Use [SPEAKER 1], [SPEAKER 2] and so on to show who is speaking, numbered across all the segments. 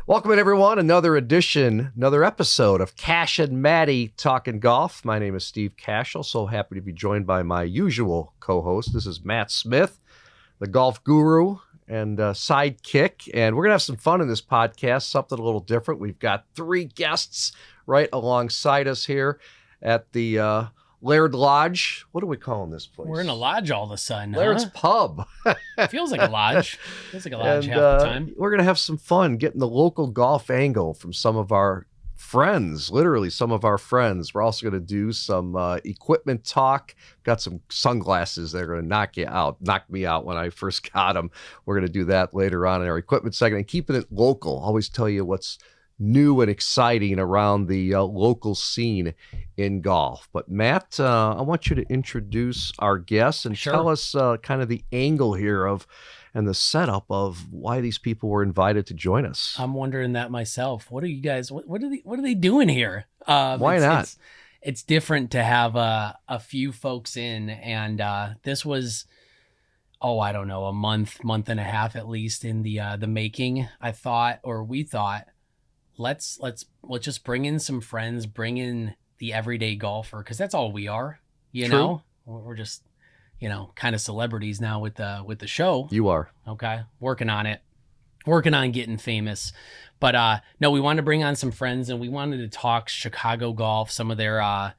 [SPEAKER 1] Welcome in, everyone. Another episode of Kash and Matty Talkin Golf. My name is Steve Cashel. So happy to be joined by my usual co-host. This is Matt Smith, the golf guru and sidekick. And we're going to have some fun in this podcast, something a little different. We've got three guests right alongside us here at the Laird Lodge. What are we calling this place?
[SPEAKER 2] We're in a lodge all of a sudden.
[SPEAKER 1] Laird's Pub.
[SPEAKER 2] Feels like a lodge. Feels like a lodge
[SPEAKER 1] And,
[SPEAKER 2] half the time.
[SPEAKER 1] We're going to have some fun getting the local golf angle from some of our friends, literally some of our friends. We're also going to do some equipment talk. Got some sunglasses that are going to knock me out when I first got them. We're going to do that later on in our equipment segment and keeping it local. Always tell you what's new and exciting around the local scene in golf. But Matt, I want you to introduce our guests and tell us kind of the angle here and the setup of why these people were invited to join us.
[SPEAKER 2] I'm wondering that myself. What are you guys? What are they doing here?
[SPEAKER 1] Why not?
[SPEAKER 2] It's different to have a few folks in, and this was, I don't know, a month and a half at least in the making. We thought. Let's just bring in some friends, bring in the everyday golfer, because that's all we are. You
[SPEAKER 1] True.
[SPEAKER 2] know, we're just, kind of celebrities now with the show.
[SPEAKER 1] You are.
[SPEAKER 2] Okay, working on getting famous. But no, we wanted to bring on some friends, and we wanted to talk Chicago golf, some of their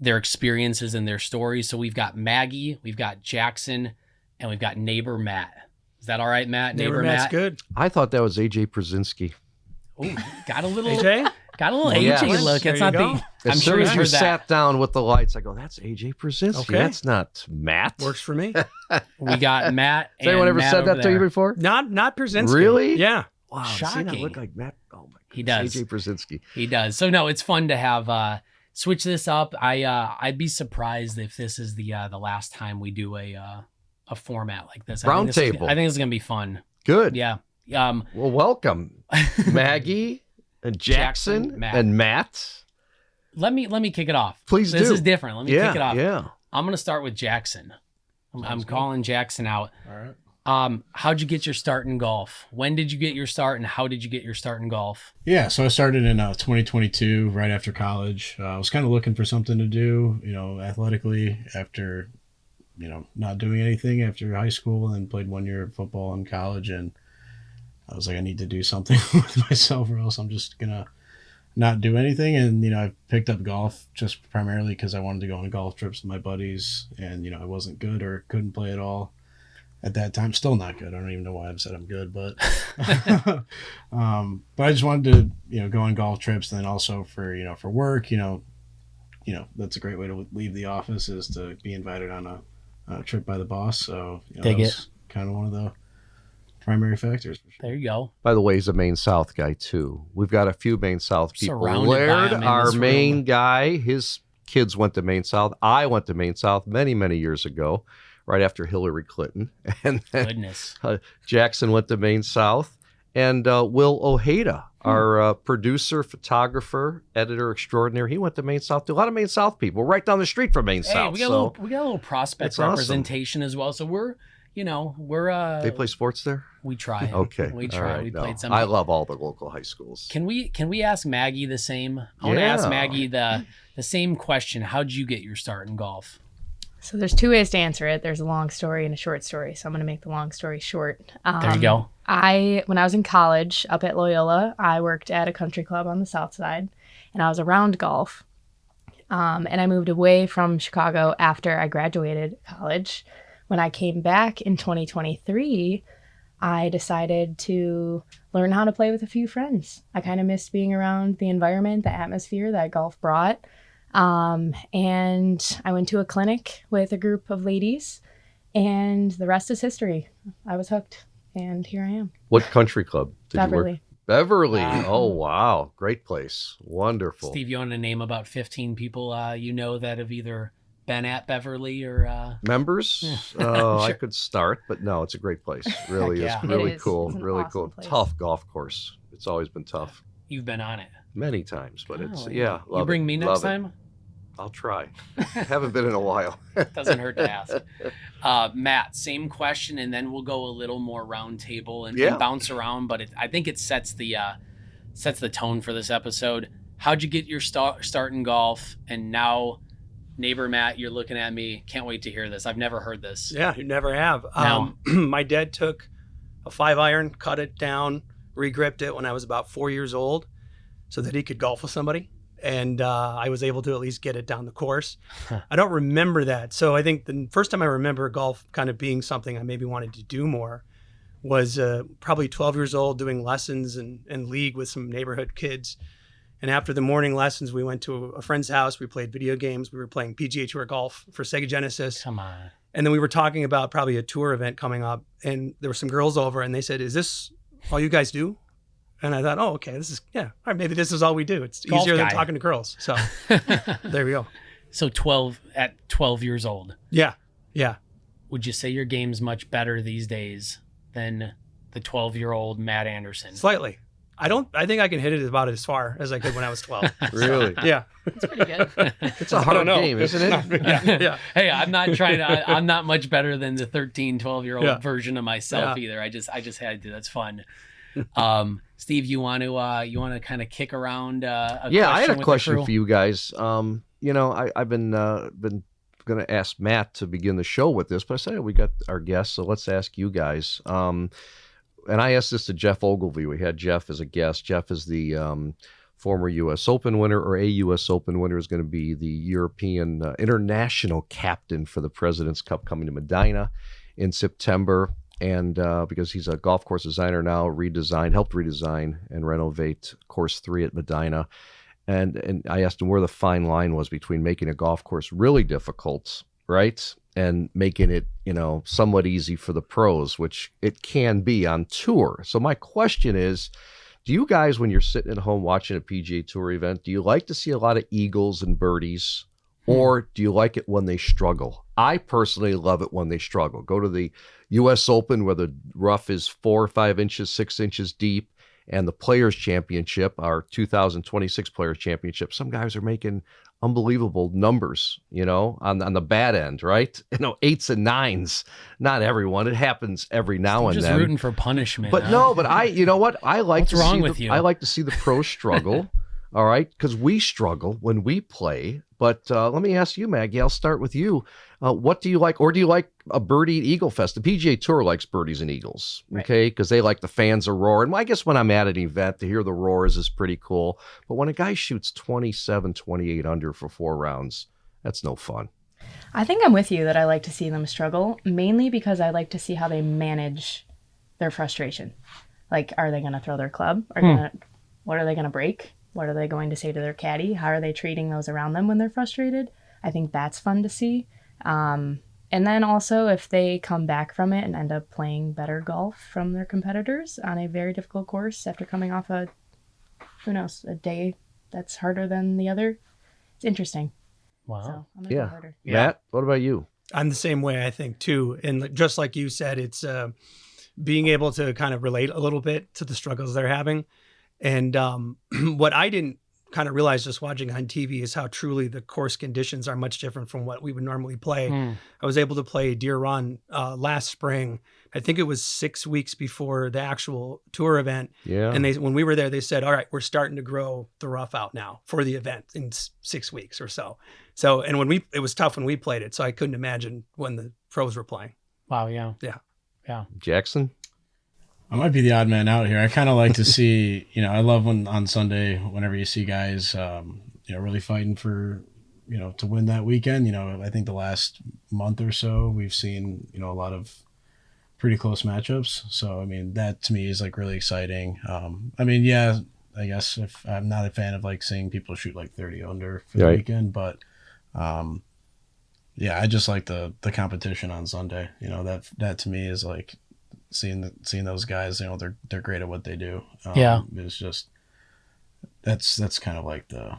[SPEAKER 2] experiences and their stories. So we've got Maggie, we've got Jackson, and we've got neighbor Matt. Is that all right, Matt?
[SPEAKER 3] Neighbor Matt's
[SPEAKER 2] Matt?
[SPEAKER 3] good.
[SPEAKER 1] I thought that was AJ Przinsky.
[SPEAKER 2] Ooh, got a little
[SPEAKER 3] AJ?
[SPEAKER 2] Got a little
[SPEAKER 1] Yes.
[SPEAKER 2] AJ look.
[SPEAKER 3] There
[SPEAKER 2] It's
[SPEAKER 3] you
[SPEAKER 2] not
[SPEAKER 3] go.
[SPEAKER 2] the. I'm
[SPEAKER 1] As
[SPEAKER 2] sure
[SPEAKER 1] soon
[SPEAKER 2] you
[SPEAKER 1] as you
[SPEAKER 2] heard that.
[SPEAKER 1] sat down with the lights, I go, that's AJ Przinsky.
[SPEAKER 3] Okay.
[SPEAKER 1] That's not Matt.
[SPEAKER 3] Works for me.
[SPEAKER 2] We got Matt.
[SPEAKER 1] Has anyone
[SPEAKER 2] and
[SPEAKER 1] ever
[SPEAKER 2] Matt
[SPEAKER 1] said
[SPEAKER 2] over
[SPEAKER 1] that to you
[SPEAKER 2] there.
[SPEAKER 1] before?
[SPEAKER 3] Not Brzezinski.
[SPEAKER 1] Really?
[SPEAKER 3] Yeah.
[SPEAKER 1] Wow.
[SPEAKER 2] Shocking.
[SPEAKER 1] See, I look like Matt. Oh, my God.
[SPEAKER 2] He does.
[SPEAKER 1] AJ Przinsky.
[SPEAKER 2] He does. So no, it's fun to have switch this up. I'd be surprised if this is the last time we do a format like this.
[SPEAKER 1] Roundtable.
[SPEAKER 2] I think it's gonna be fun.
[SPEAKER 1] Good.
[SPEAKER 2] Yeah.
[SPEAKER 1] Well, welcome, Maggie and Jackson
[SPEAKER 2] Matt.
[SPEAKER 1] and Matt.
[SPEAKER 2] Let me kick it off.
[SPEAKER 1] Please
[SPEAKER 2] This
[SPEAKER 1] do.
[SPEAKER 2] is different. Let me kick it off.
[SPEAKER 1] Yeah.
[SPEAKER 2] I'm gonna start with Jackson. I'm calling Jackson out.
[SPEAKER 3] All right.
[SPEAKER 2] How'd you get your start in golf? When did you get your start, and how did you get your start in golf?
[SPEAKER 4] Yeah, so I started in 2022, right after college. I was kind of looking for something to do, athletically after, not doing anything after high school, and played 1 year of football in college. And I was like, I need to do something with myself or else I'm just going to not do anything. And, I picked up golf just primarily because I wanted to go on golf trips with my buddies. And, I wasn't good or couldn't play at all at that time. Still not good. I don't even know why I've said I'm good, but but I just wanted to, go on golf trips. And then also for work, that's a great way to leave the office, is to be invited on a trip by the boss. So that was kind of one of the primary factors. For sure.
[SPEAKER 2] There you go.
[SPEAKER 1] By the way, he's a Maine South guy too. We've got a few Maine South people.
[SPEAKER 2] Surrounded by
[SPEAKER 1] Laird,
[SPEAKER 2] them in
[SPEAKER 1] our
[SPEAKER 2] this
[SPEAKER 1] main
[SPEAKER 2] room.
[SPEAKER 1] guy, his kids went to Maine South. I went to Maine South many, many years ago, right after Hillary Clinton. And then
[SPEAKER 2] Goodness.
[SPEAKER 1] Jackson went to Maine South. And Will Ojeda, our producer, photographer, editor extraordinaire, he went to Maine South too. A lot of Maine South people. We're right down the street from Maine
[SPEAKER 2] Hey,
[SPEAKER 1] South.
[SPEAKER 2] we got a little prospect
[SPEAKER 1] It's awesome.
[SPEAKER 2] representation as well. So we're
[SPEAKER 1] They play sports there?
[SPEAKER 2] we try.
[SPEAKER 1] Okay.
[SPEAKER 2] We
[SPEAKER 1] All
[SPEAKER 2] try.
[SPEAKER 1] right.
[SPEAKER 2] We
[SPEAKER 1] No.
[SPEAKER 2] played some.
[SPEAKER 1] I love all the local high schools.
[SPEAKER 2] Can we ask Maggie the same? I want to ask
[SPEAKER 1] Yeah.
[SPEAKER 2] Maggie the same question. How'd you get your start in golf?
[SPEAKER 5] So there's two ways to answer it. There's a long story and a short story. So I'm going to make the long story short.
[SPEAKER 2] There you go.
[SPEAKER 5] When I was in college up at Loyola, I worked at a country club on the south side, and I was around golf. And I moved away from Chicago after I graduated college. When I came back in 2023, I decided to learn how to play with a few friends. I kind of missed being around the environment, the atmosphere that golf brought. And I went to a clinic with a group of ladies, and the rest is history. I was hooked, and here I am.
[SPEAKER 1] What country club did you work?
[SPEAKER 5] Beverly.
[SPEAKER 1] Beverly.
[SPEAKER 2] Wow.
[SPEAKER 1] Oh, wow. Great place. Wonderful.
[SPEAKER 2] Steve, you want to name about 15 people that have either been at Beverly or
[SPEAKER 1] Members?
[SPEAKER 2] Yeah.
[SPEAKER 1] Oh, I
[SPEAKER 2] Sure.
[SPEAKER 1] could start, but no, it's a great place. Really
[SPEAKER 2] Yeah.
[SPEAKER 1] is.
[SPEAKER 5] It
[SPEAKER 1] Really
[SPEAKER 5] is.
[SPEAKER 1] cool.
[SPEAKER 5] It's an
[SPEAKER 1] Really
[SPEAKER 5] awesome
[SPEAKER 1] cool.
[SPEAKER 5] place.
[SPEAKER 1] Tough golf course. It's always been tough.
[SPEAKER 2] you've been on it?
[SPEAKER 1] Many times, but it's,
[SPEAKER 2] Oh,
[SPEAKER 1] yeah.
[SPEAKER 2] You bring me next time?
[SPEAKER 1] I'll try. Haven't been in a while.
[SPEAKER 2] Doesn't hurt to ask. Matt, same question, and then we'll go a little more round table and
[SPEAKER 1] Yeah.
[SPEAKER 2] bounce around. But I think it sets sets the tone for this episode. How'd you get your start in golf? And now, neighbor Matt, you're looking at me. Can't wait to hear this. I've never heard this.
[SPEAKER 3] Yeah, you never have.
[SPEAKER 2] No.
[SPEAKER 3] My dad took a 5-iron, cut it down, regripped it when I was about 4 years old so that he could golf with somebody. And I was able to at least get it down the course. I don't remember that. So I think the first time I remember golf kind of being something I maybe wanted to do more was probably 12 years old, doing lessons and league with some neighborhood kids. And after the morning lessons, we went to a friend's house. We played video games. We were playing PGA Tour golf for Sega Genesis.
[SPEAKER 2] Come on.
[SPEAKER 3] And then we were talking about probably a tour event coming up. And there were some girls over and they said, "Is this all you guys do?" And I thought, oh, okay, this is, yeah, all right, maybe this is all we do. It's
[SPEAKER 2] Golf
[SPEAKER 3] easier than
[SPEAKER 2] guy.
[SPEAKER 3] talking to girls. So there we go.
[SPEAKER 2] So 12 years old,
[SPEAKER 3] Yeah. Yeah.
[SPEAKER 2] would you say your game's much better these days than the 12-year-old Matt Anderson?
[SPEAKER 3] Slightly. I think I can hit it about as far as I could when I was 12.
[SPEAKER 1] Really?
[SPEAKER 3] Yeah.
[SPEAKER 5] It's pretty good.
[SPEAKER 1] It's a hard game, isn't it?
[SPEAKER 3] Yeah.
[SPEAKER 2] Hey, I'm not trying to, I'm not much better than the 13, 12-year-old
[SPEAKER 3] Yeah.
[SPEAKER 2] version of myself
[SPEAKER 3] Yeah.
[SPEAKER 2] either. I just had to, that's fun. Steve, you want to kind of kick around
[SPEAKER 1] I had a
[SPEAKER 2] with the
[SPEAKER 1] question
[SPEAKER 2] crew?
[SPEAKER 1] for you guys. I've been going to ask Matt to begin the show with this, but I said we got our guests, so let's ask you guys. And I asked this to Jeff Ogilvy. We had Jeff as a guest. Jeff is the former U.S. Open winner, or a U.S. Open winner, is going to be the European international captain for the President's Cup coming to Medina in September. And because he's a golf course designer now, helped redesign and renovate Course 3 at Medina. And I asked him where the fine line was between making a golf course really difficult, right, and making it, somewhat easy for the pros, which it can be on tour. So my question is, do you guys, when you're sitting at home watching a PGA Tour event, do you like to see a lot of eagles and birdies, or do you like it when they struggle? I personally love it when they struggle. Go to the U.S. Open where the rough is 4 or 5 inches, 6 inches deep, and the Players Championship, our 2026 Players Championship. Some guys are making unbelievable numbers, on the bad end, right? 8s and 9s. Not everyone. It happens every now and
[SPEAKER 2] Just
[SPEAKER 1] then.
[SPEAKER 2] rooting for punishment.
[SPEAKER 1] But
[SPEAKER 2] huh?
[SPEAKER 1] no, but you know what? I like
[SPEAKER 2] What's
[SPEAKER 1] to
[SPEAKER 2] wrong
[SPEAKER 1] see
[SPEAKER 2] with you?
[SPEAKER 1] I like to see the pros struggle. All right, because we struggle when we play. But let me ask you, Maggie. I'll start with you. What do you like, or do you like a birdie eagle fest? The PGA Tour likes birdies and eagles, okay? Because they like the fans to roar. And I guess when I'm at an event, to hear the roars is pretty cool. But when a guy shoots 27, 28 under for 4 rounds, that's no fun.
[SPEAKER 5] I think I'm with you that I like to see them struggle, mainly because I like to see how they manage their frustration. Like, are they going to throw their club? What are they going to break? What are they going to say to their caddy? How are they treating those around them when they're frustrated? I think that's fun to see. And then also if they come back from it and end up playing better golf from their competitors on a very difficult course after coming off a day that's harder than the other, it's interesting.
[SPEAKER 2] Wow.
[SPEAKER 5] So I'm going to go harder.
[SPEAKER 2] Yeah.
[SPEAKER 1] Matt, what about you?
[SPEAKER 3] I'm the same way, I think, too. And just like you said, it's being able to kind of relate a little bit to the struggles they're having. And what I didn't kind of realize just watching on TV is how truly the course conditions are much different from what we would normally play. I was able to play Deer Run last spring. I think it was 6 weeks before the actual tour event.
[SPEAKER 1] Yeah.
[SPEAKER 3] And when we were there, they said, all right, we're starting to grow the rough out now for the event in 6 weeks or so. So, and it was tough when we played it. So I couldn't imagine when the pros were playing.
[SPEAKER 2] Wow. Yeah.
[SPEAKER 3] Yeah.
[SPEAKER 2] Yeah.
[SPEAKER 1] Jackson?
[SPEAKER 4] I might be the odd man out here. I kind of like to see, I love when on Sunday, whenever you see guys, really fighting for, to win that weekend. I think the last month or so, we've seen, a lot of pretty close matchups. So, that to me is like really exciting. Yeah, I guess if I'm not a fan of like seeing people shoot like 30 under for the
[SPEAKER 1] Right.
[SPEAKER 4] weekend, but I just like the competition on Sunday. That to me is like, seeing those guys, they're great at what they do.
[SPEAKER 2] Yeah.
[SPEAKER 4] It's just that's kind of like the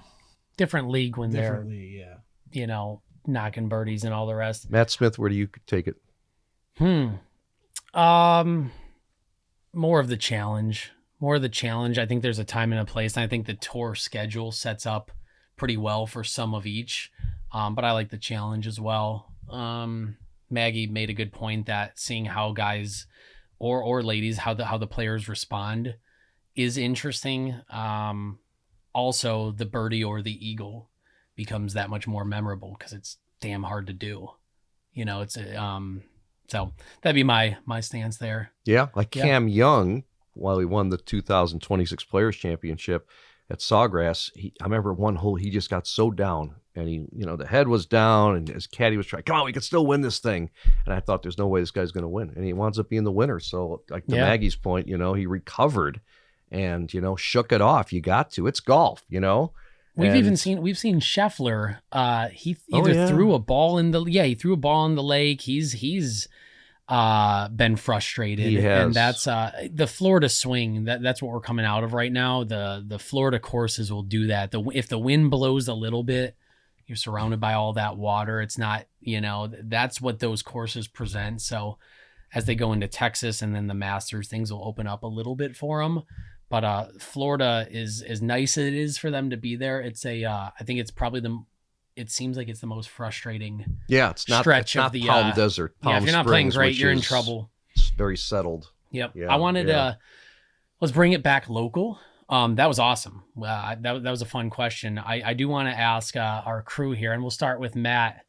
[SPEAKER 2] Different league when they're,
[SPEAKER 4] differently, yeah.
[SPEAKER 2] knocking birdies and all the rest.
[SPEAKER 1] Matt Smith, where do you take it?
[SPEAKER 2] More of the challenge. I think there's a time and a place. And I think the tour schedule sets up pretty well for some of each. But I like the challenge as well. Maggie made a good point that seeing how guys or ladies, how the players respond is interesting. Also, the birdie or the eagle becomes that much more memorable because it's damn hard to do. It's so that'd be my stance there.
[SPEAKER 1] Yeah, like Cam Young, while he won the 2026 Players Championship at Sawgrass, I remember one hole he just got so down, and he, the head was down, and his caddy was trying, come on, we can still win this thing. And I thought, there's no way this guy's going to win, and he winds up being the winner. So, like to Maggie's point, he recovered, and shook it off. You got to. It's golf,
[SPEAKER 2] We've seen Scheffler. He either threw a ball in the lake. He's been frustrated.
[SPEAKER 1] He has.
[SPEAKER 2] And that's the Florida swing. That's what we're coming out of right now. The Florida courses will do that. If the wind blows a little bit, you're surrounded by all that water. It's not, that's what those courses present. So as they go into Texas and then the Masters, things will open up a little bit for them. But Florida is as nice as it is for them to be there. It's I think it's probably it seems like it's the most frustrating
[SPEAKER 1] it's not
[SPEAKER 2] the
[SPEAKER 1] Palm Desert. Palm
[SPEAKER 2] if you're not
[SPEAKER 1] Springs,
[SPEAKER 2] playing great, you're in
[SPEAKER 1] is
[SPEAKER 2] trouble.
[SPEAKER 1] Very settled.
[SPEAKER 2] Yep.
[SPEAKER 1] Yeah,
[SPEAKER 2] I wanted let's bring it back local. That was awesome. That was a fun question. I do want to ask our crew here, and we'll start with Matt.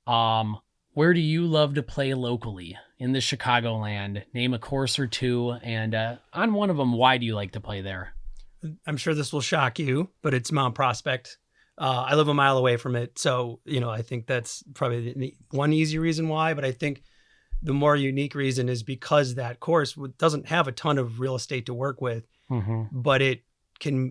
[SPEAKER 2] Where do you love to play locally in the Chicagoland? Name a course or two, and on one of them, why do you like to play there?
[SPEAKER 3] I'm sure this will shock you, but it's Mount Prospect. I live a mile away from it, so I think that's probably the one easy reason why. But I think the more unique reason is because that course doesn't have a ton of real estate to work with, but it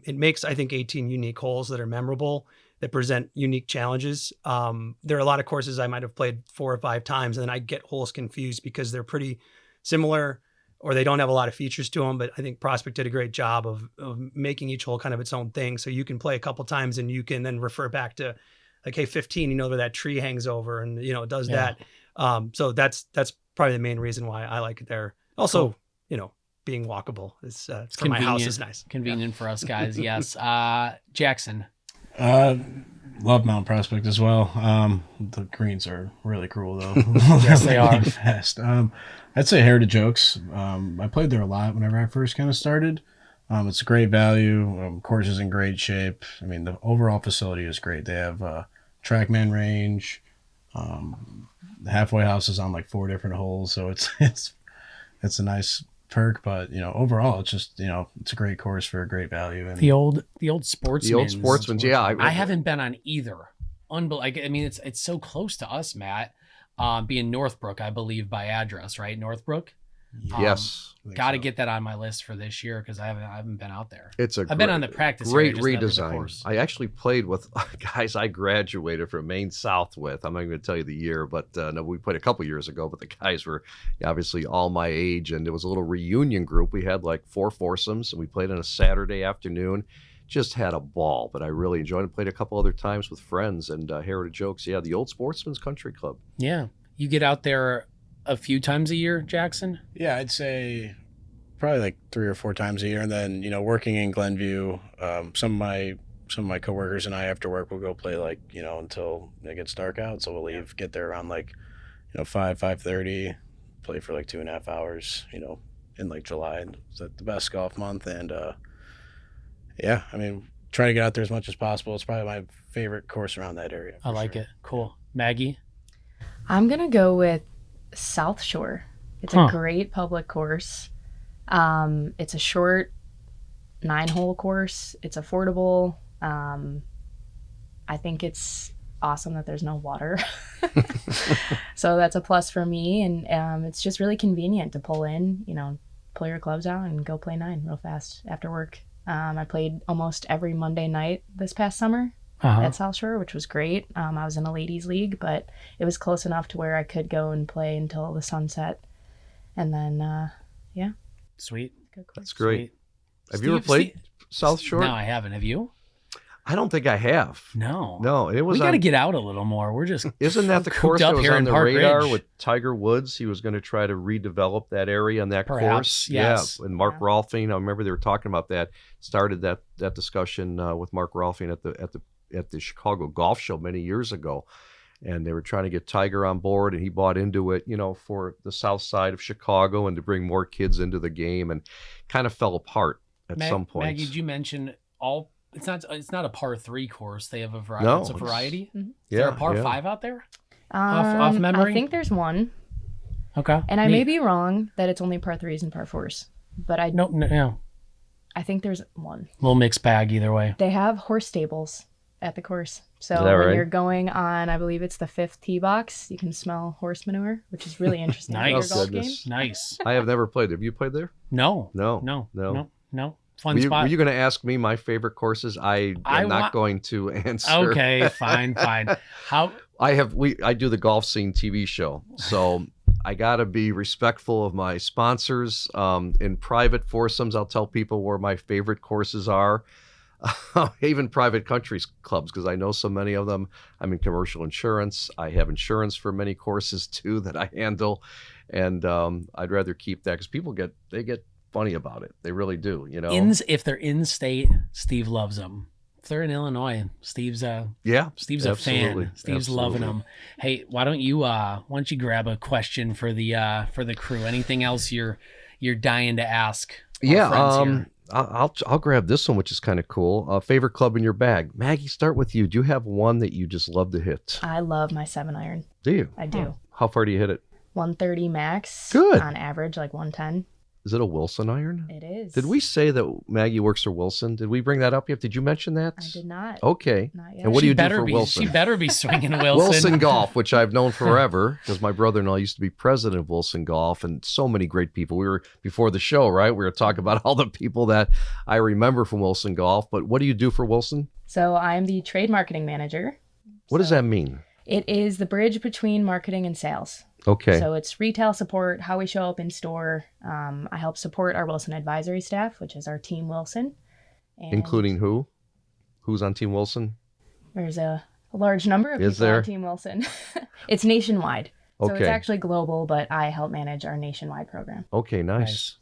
[SPEAKER 3] makes, I think, 18 unique holes that are memorable, that present unique challenges. There are a lot of courses I might have played 4 or 5 times, and then I get holes confused because they're pretty similar or they don't have a lot of features to them. But I think Prospect did a great job of making each hole kind of its own thing. So you can play a couple times and you can then refer back to like, hey, 15, where that tree hangs over and, it does that. So that's probably the main reason why I like it there. Also, being walkable is for my house is nice.
[SPEAKER 2] Convenient for us guys. Yes. Jackson.
[SPEAKER 4] Love Mount Prospect as well. The greens are really cruel though.
[SPEAKER 2] Yes, they are.
[SPEAKER 4] Fast. I'd say Heritage Oaks. I played there a lot whenever I first kind of started. It's a great value. Course is in great shape. I mean, the overall facility is great. They have TrackMan range. The halfway house is on like 4 different holes, so it's a nice perk. But overall, it's just it's a great course for a great value. And
[SPEAKER 2] the old Sportsman.
[SPEAKER 1] Yeah,
[SPEAKER 2] I haven't been on either. I mean, it's so close to us, Matt. Being Northbrook, I believe by address, right? Northbrook.
[SPEAKER 1] Yes.
[SPEAKER 2] Got to get that on my list for this year because I haven't been out there.
[SPEAKER 1] I've
[SPEAKER 2] been on the practice
[SPEAKER 1] great
[SPEAKER 2] area,
[SPEAKER 1] redesign. I actually played with guys I graduated from Maine South with. I'm not going to tell you the year, but no, we played a couple years ago. But the guys were obviously all my age, and it was a little reunion group. We had like 4 foursomes, and we played on a Saturday afternoon. Just had a ball, but I really enjoyed it. Played a couple other times with friends and Heritage Oaks. Yeah, the old Sportsman's Country Club.
[SPEAKER 2] Yeah, you get out there a few times a year, Jackson?
[SPEAKER 4] Yeah, I'd say probably like 3 or 4 times a year. And then, working in Glenview, some of my coworkers and I after work will go play like, until it gets dark out. So we'll leave, get there around like, 5:30, play for like 2.5 hours, in like July. It's like the best golf month. And yeah, I mean, try to get out there as much as possible. It's probably my favorite course around that area.
[SPEAKER 2] I like it. Cool. Maggie?
[SPEAKER 5] I'm going to go with South Shore. It's a great public course. It's a short 9-hole course. It's affordable. I think it's awesome that there's no water. So that's a plus for me. And it's just really convenient to pull in, pull your clubs out and go play 9 real fast after work. I played almost every Monday night this past summer at South Shore, which was great. I was in a ladies league, but it was close enough to where I could go and play until the sunset. And then, yeah.
[SPEAKER 2] Sweet.
[SPEAKER 1] That's great.
[SPEAKER 2] Sweet.
[SPEAKER 1] Have you ever played South Shore?
[SPEAKER 2] No, I haven't. Have you?
[SPEAKER 1] I don't think I have.
[SPEAKER 2] No.
[SPEAKER 1] It was.
[SPEAKER 2] We got to get out a little more. We're just
[SPEAKER 1] isn't that the course that was on the radar with Tiger Woods? He was going to try to redevelop that area on that course.
[SPEAKER 2] Yes.
[SPEAKER 1] Yeah, and Mark Rolfing. I remember they were talking about that. Started that discussion with Mark Rolfing at the Chicago Golf Show many years ago, and they were trying to get Tiger on board, and he bought into it, for the south side of Chicago and to bring more kids into the game, and kind of fell apart. at some point.
[SPEAKER 2] Maggie, did you mention all? It's not a par 3 course. They have a variety.
[SPEAKER 1] No,
[SPEAKER 2] it's a variety.
[SPEAKER 5] Mm-hmm.
[SPEAKER 2] Is there a par 5 out there?
[SPEAKER 5] Off
[SPEAKER 2] memory?
[SPEAKER 5] I think there's one.
[SPEAKER 2] Okay.
[SPEAKER 5] And I may be wrong that it's only par 3s and par 4s. But
[SPEAKER 2] No.
[SPEAKER 5] I think there's one.
[SPEAKER 2] Little mixed bag either way.
[SPEAKER 5] They have horse stables at the course. So
[SPEAKER 1] that
[SPEAKER 5] when
[SPEAKER 1] right?
[SPEAKER 5] you're going on, I believe it's the 5th tee box, you can smell horse manure, which is really interesting for your
[SPEAKER 2] Nice.
[SPEAKER 5] golf
[SPEAKER 1] Goodness.
[SPEAKER 5] game.
[SPEAKER 2] Nice.
[SPEAKER 1] I have never played. Have you played there?
[SPEAKER 2] No.
[SPEAKER 1] No.
[SPEAKER 2] Fun
[SPEAKER 1] Were
[SPEAKER 2] spot.
[SPEAKER 1] you going to ask me my favorite courses? I'm not going to answer.
[SPEAKER 2] Okay, fine. How?
[SPEAKER 1] I do the golf scene TV show, so I got to be respectful of my sponsors. In private foursomes, I'll tell people where my favorite courses are, even private country clubs, because I know so many of them. I'm in commercial insurance. I have insurance for many courses too that I handle, and I'd rather keep that because people get funny about it. They really do. You know,
[SPEAKER 2] If they're in state, Steve loves them. If they're in Illinois, Steve's a fan. Steve's loving them. Hey, why don't you grab a question for the crew? Anything else you're dying to ask?
[SPEAKER 1] I'll grab this one, which is kind of cool. Favorite club in your bag, Maggie. Start with you. Do you have one that you just love to hit?
[SPEAKER 5] I love my 7-iron.
[SPEAKER 1] Do you?
[SPEAKER 5] I do.
[SPEAKER 1] How far do you hit it?
[SPEAKER 5] 130 max.
[SPEAKER 1] Good.
[SPEAKER 5] On average, like 110.
[SPEAKER 1] Is it a Wilson iron?
[SPEAKER 5] It is.
[SPEAKER 1] Did we say that Maggie works for Wilson? Did we bring that up yet? Did you mention that?
[SPEAKER 5] I did not.
[SPEAKER 1] Okay.
[SPEAKER 5] Not yet.
[SPEAKER 1] And what do you do for Wilson?
[SPEAKER 2] She better be swinging Wilson.
[SPEAKER 1] Wilson Golf, which I've known forever because my brother-in-law used to be president of Wilson Golf, and so many great people. We were before the show, right? We were talking about all the people that I remember from Wilson Golf. But what do you do for Wilson?
[SPEAKER 5] So I'm the trade marketing manager.
[SPEAKER 1] What does that mean?
[SPEAKER 5] It is the bridge between marketing and sales.
[SPEAKER 1] Okay.
[SPEAKER 5] So it's retail support, how we show up in store. I help support our Wilson advisory staff, which is our Team Wilson. And
[SPEAKER 1] including who? Who's on Team Wilson?
[SPEAKER 5] There's a large number of people on Team Wilson. It's nationwide. So it's actually global, but I help manage our nationwide program.
[SPEAKER 1] Okay, nice.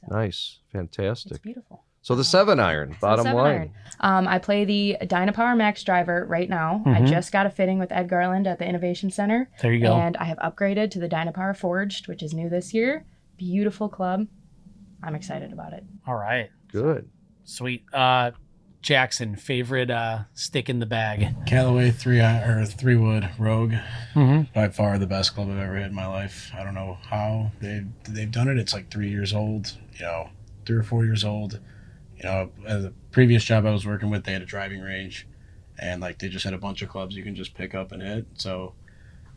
[SPEAKER 1] Fantastic.
[SPEAKER 5] It's beautiful.
[SPEAKER 1] So the 7-iron, bottom line.
[SPEAKER 5] I play the Dynapower Max driver right now. I just got a fitting with Ed Garland at the Innovation Center.
[SPEAKER 2] There you go.
[SPEAKER 5] And I have upgraded to the Dynapower Forged, which is new this year. Beautiful club. I'm excited about it.
[SPEAKER 2] All right.
[SPEAKER 1] Good.
[SPEAKER 2] Sweet. Jackson, favorite stick in the bag?
[SPEAKER 4] Callaway 3-wood Rogue. By far the best club I've ever hit in my life. I don't know how they've done it. It's like 3 years old, 3 or 4 years old. At the previous job I was working with, they had a driving range, and like they just had a bunch of clubs you can just pick up and hit. So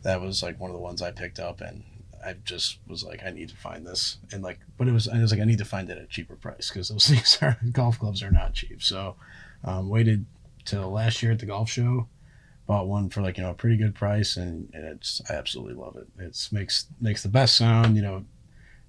[SPEAKER 4] that was like one of the ones I picked up, and I just was like, I need to find this, and like, but I was like, I need to find it at a cheaper price because those things golf clubs are not cheap. So waited till last year at the golf show, bought one for like a pretty good price, and I absolutely love it. It makes the best sound.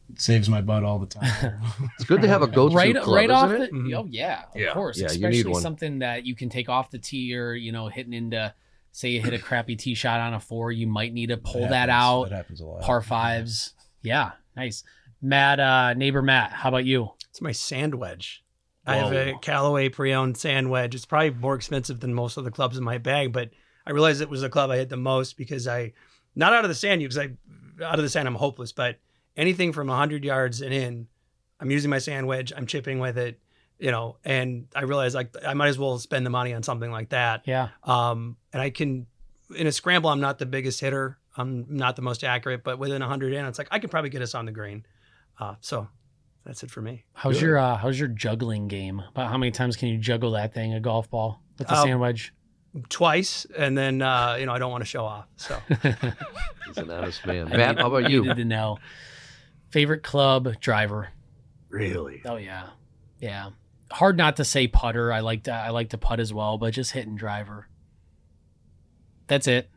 [SPEAKER 4] It saves my butt all the time.
[SPEAKER 1] It's good to have a go-to club,
[SPEAKER 2] right off
[SPEAKER 1] isn't it?
[SPEAKER 2] Oh yeah, of course.
[SPEAKER 1] Yeah,
[SPEAKER 2] especially
[SPEAKER 1] you need one.
[SPEAKER 2] Something that you can take off the tee or hitting into. Say you hit a crappy tee shot on a 4, you might need to pull that out.
[SPEAKER 4] That happens a lot.
[SPEAKER 2] Par 5s. Yeah, nice. Matt, neighbor Matt, how about you?
[SPEAKER 3] It's my sand wedge.
[SPEAKER 2] Whoa.
[SPEAKER 3] I have a Callaway pre-owned sand wedge. It's probably more expensive than most of the clubs in my bag, but I realized it was the club I hit the most because not out of the sand, because out of the sand I'm hopeless, but anything from 100 yards and in, I'm using my sand wedge, I'm chipping with it, and I realized like I might as well spend the money on something like that.
[SPEAKER 2] Yeah.
[SPEAKER 3] And I can, in a scramble, I'm not the biggest hitter. I'm not the most accurate, but within 100 in, it's like, I can probably get us on the green. So that's it for me.
[SPEAKER 2] How's your juggling game? About how many times can you juggle that thing, a golf ball with the sand wedge?
[SPEAKER 3] Twice. And then, I don't want to show off. So
[SPEAKER 1] He's an honest man. Matt, how about you?
[SPEAKER 2] Needed to know. Favorite club driver?
[SPEAKER 1] Really?
[SPEAKER 2] Oh yeah. Yeah. Hard not to say putter. I like to putt as well, but just hitting driver. That's it.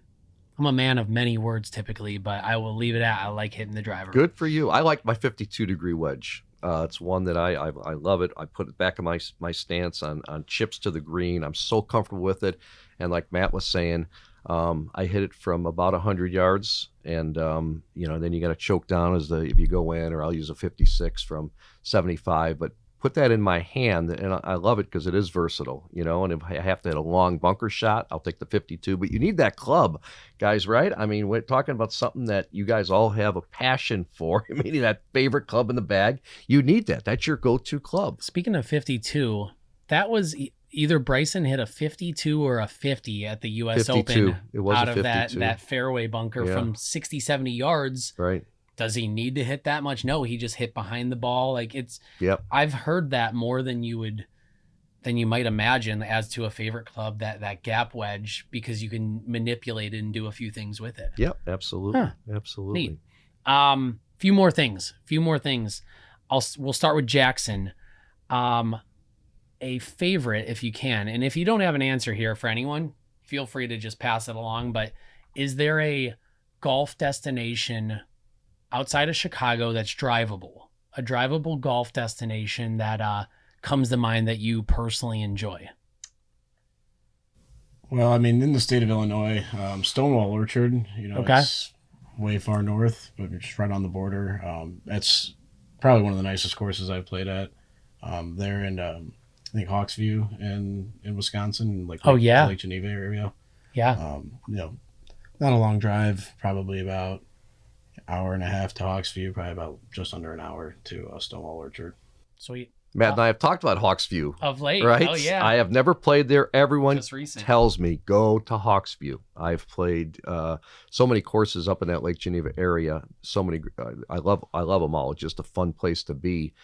[SPEAKER 2] I'm a man of many words typically, but I will leave it at I like hitting the driver.
[SPEAKER 1] Good for you. I like my 52-degree wedge. It's one that I love it. I put it back in my stance on chips to the green. I'm so comfortable with it. And like Matt was saying, I hit it from about 100 yards, and then you got to choke down if you go in, or I'll use a 56 from 75. But put that in my hand, and I love it because it is versatile, you know. And if I have to hit a long bunker shot, I'll take the 52. But you need that club, guys, right? I mean, we're talking about something that you guys all have a passion for. Maybe that favorite club in the bag. You need that. That's your go-to club.
[SPEAKER 2] Speaking of 52, that was either Bryson hit a 52 or a 50 at the U.S.
[SPEAKER 1] 52.
[SPEAKER 2] Open
[SPEAKER 1] It was
[SPEAKER 2] out
[SPEAKER 1] a
[SPEAKER 2] of
[SPEAKER 1] 52.
[SPEAKER 2] that fairway bunker from 60, 70 yards.
[SPEAKER 1] Right.
[SPEAKER 2] Does he need to hit that much? No, he just hit behind the ball. Like
[SPEAKER 1] Yep.
[SPEAKER 2] I've heard that more than you might imagine as to a favorite club, that gap wedge, because you can manipulate it and do a few things with it.
[SPEAKER 1] Yep. Absolutely.
[SPEAKER 2] Huh.
[SPEAKER 1] Absolutely.
[SPEAKER 2] Neat. Few more things. We'll start with Jackson. A favorite, if you can, and if you don't have an answer here for anyone, feel free to just pass it along. But is there a golf destination outside of Chicago that's drivable? A drivable golf destination that comes to mind that you personally enjoy?
[SPEAKER 4] Well, I mean, in the state of Illinois, Stonewall Orchard, you know,
[SPEAKER 2] Okay.
[SPEAKER 4] it's way far north, but it's just right on the border. That's probably one of the nicest courses I've played at. There in, I think, Hawksview in Wisconsin, like
[SPEAKER 2] Oh, yeah.
[SPEAKER 4] Lake Geneva area.
[SPEAKER 2] Yeah.
[SPEAKER 4] You know, not a long drive, probably about an hour and a half to Hawksview, probably about just under an hour to Stonewall Orchard.
[SPEAKER 2] Sweet.
[SPEAKER 1] Matt and I have talked about Hawksview.
[SPEAKER 2] Of late.
[SPEAKER 1] Right?
[SPEAKER 2] Oh, yeah.
[SPEAKER 1] I have never played there. Everyone
[SPEAKER 2] Just recent.
[SPEAKER 1] tells me, go to Hawksview. I've played so many courses up in that Lake Geneva area. So many. I love them all. It's just a fun place to be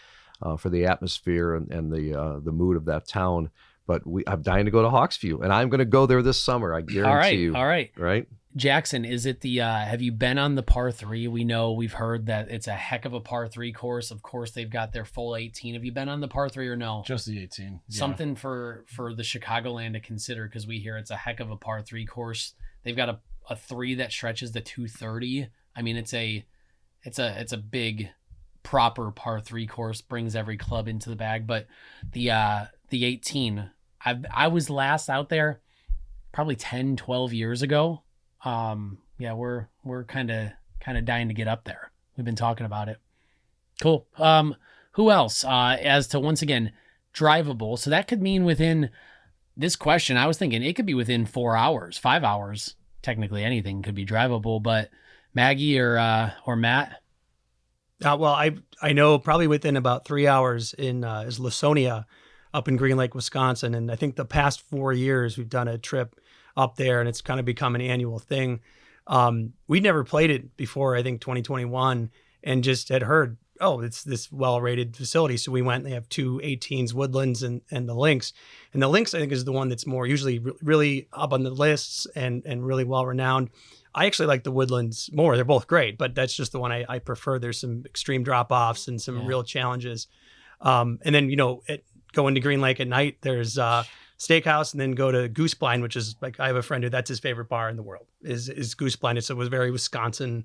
[SPEAKER 1] for the atmosphere and the mood of that town. But I'm dying to go to Hawksview, and I'm going to go there this summer. I guarantee you.
[SPEAKER 2] All right.
[SPEAKER 1] Right?
[SPEAKER 2] Jackson, is it have you been on the par 3? We've heard that it's a heck of a par 3 course. Of course, they've got their full 18. Have you been on the par 3 or no?
[SPEAKER 4] Just the 18. Yeah.
[SPEAKER 2] Something for the Chicagoland to consider, because we hear it's a heck of a par 3 course. They've got a 3 that stretches to 230. I mean, it's a big proper par 3 course, brings every club into the bag. But the 18, I was last out there probably 10, 12 years ago. Yeah, we're kind of dying to get up there. We've been talking about it. Cool. Who else? As to, once again, drivable. So that could mean within this question, I was thinking it could be within 4 hours, 5 hours. Technically anything could be drivable, but Maggie or Matt?
[SPEAKER 3] Well, I know probably within about 3 hours is Lasonia up in Green Lake, Wisconsin. And I think the past 4 years we've done a trip up there, and it's kind of become an annual thing. We'd never played it before, I think 2021, and just had heard, oh, it's this well-rated facility. So we went, and they have 2 18s, Woodlands and the Links. And the Links, I think, is the one that's more usually really up on the lists and really well-renowned. I actually like the Woodlands more. They're both great, but that's just the one I prefer. There's some extreme drop-offs and some real challenges. And then, going to Green Lake at night, there's Steakhouse, and then go to Goose Blind, which is like, I have a friend who that's his favorite bar in the world is Goose Blind. It's a very Wisconsin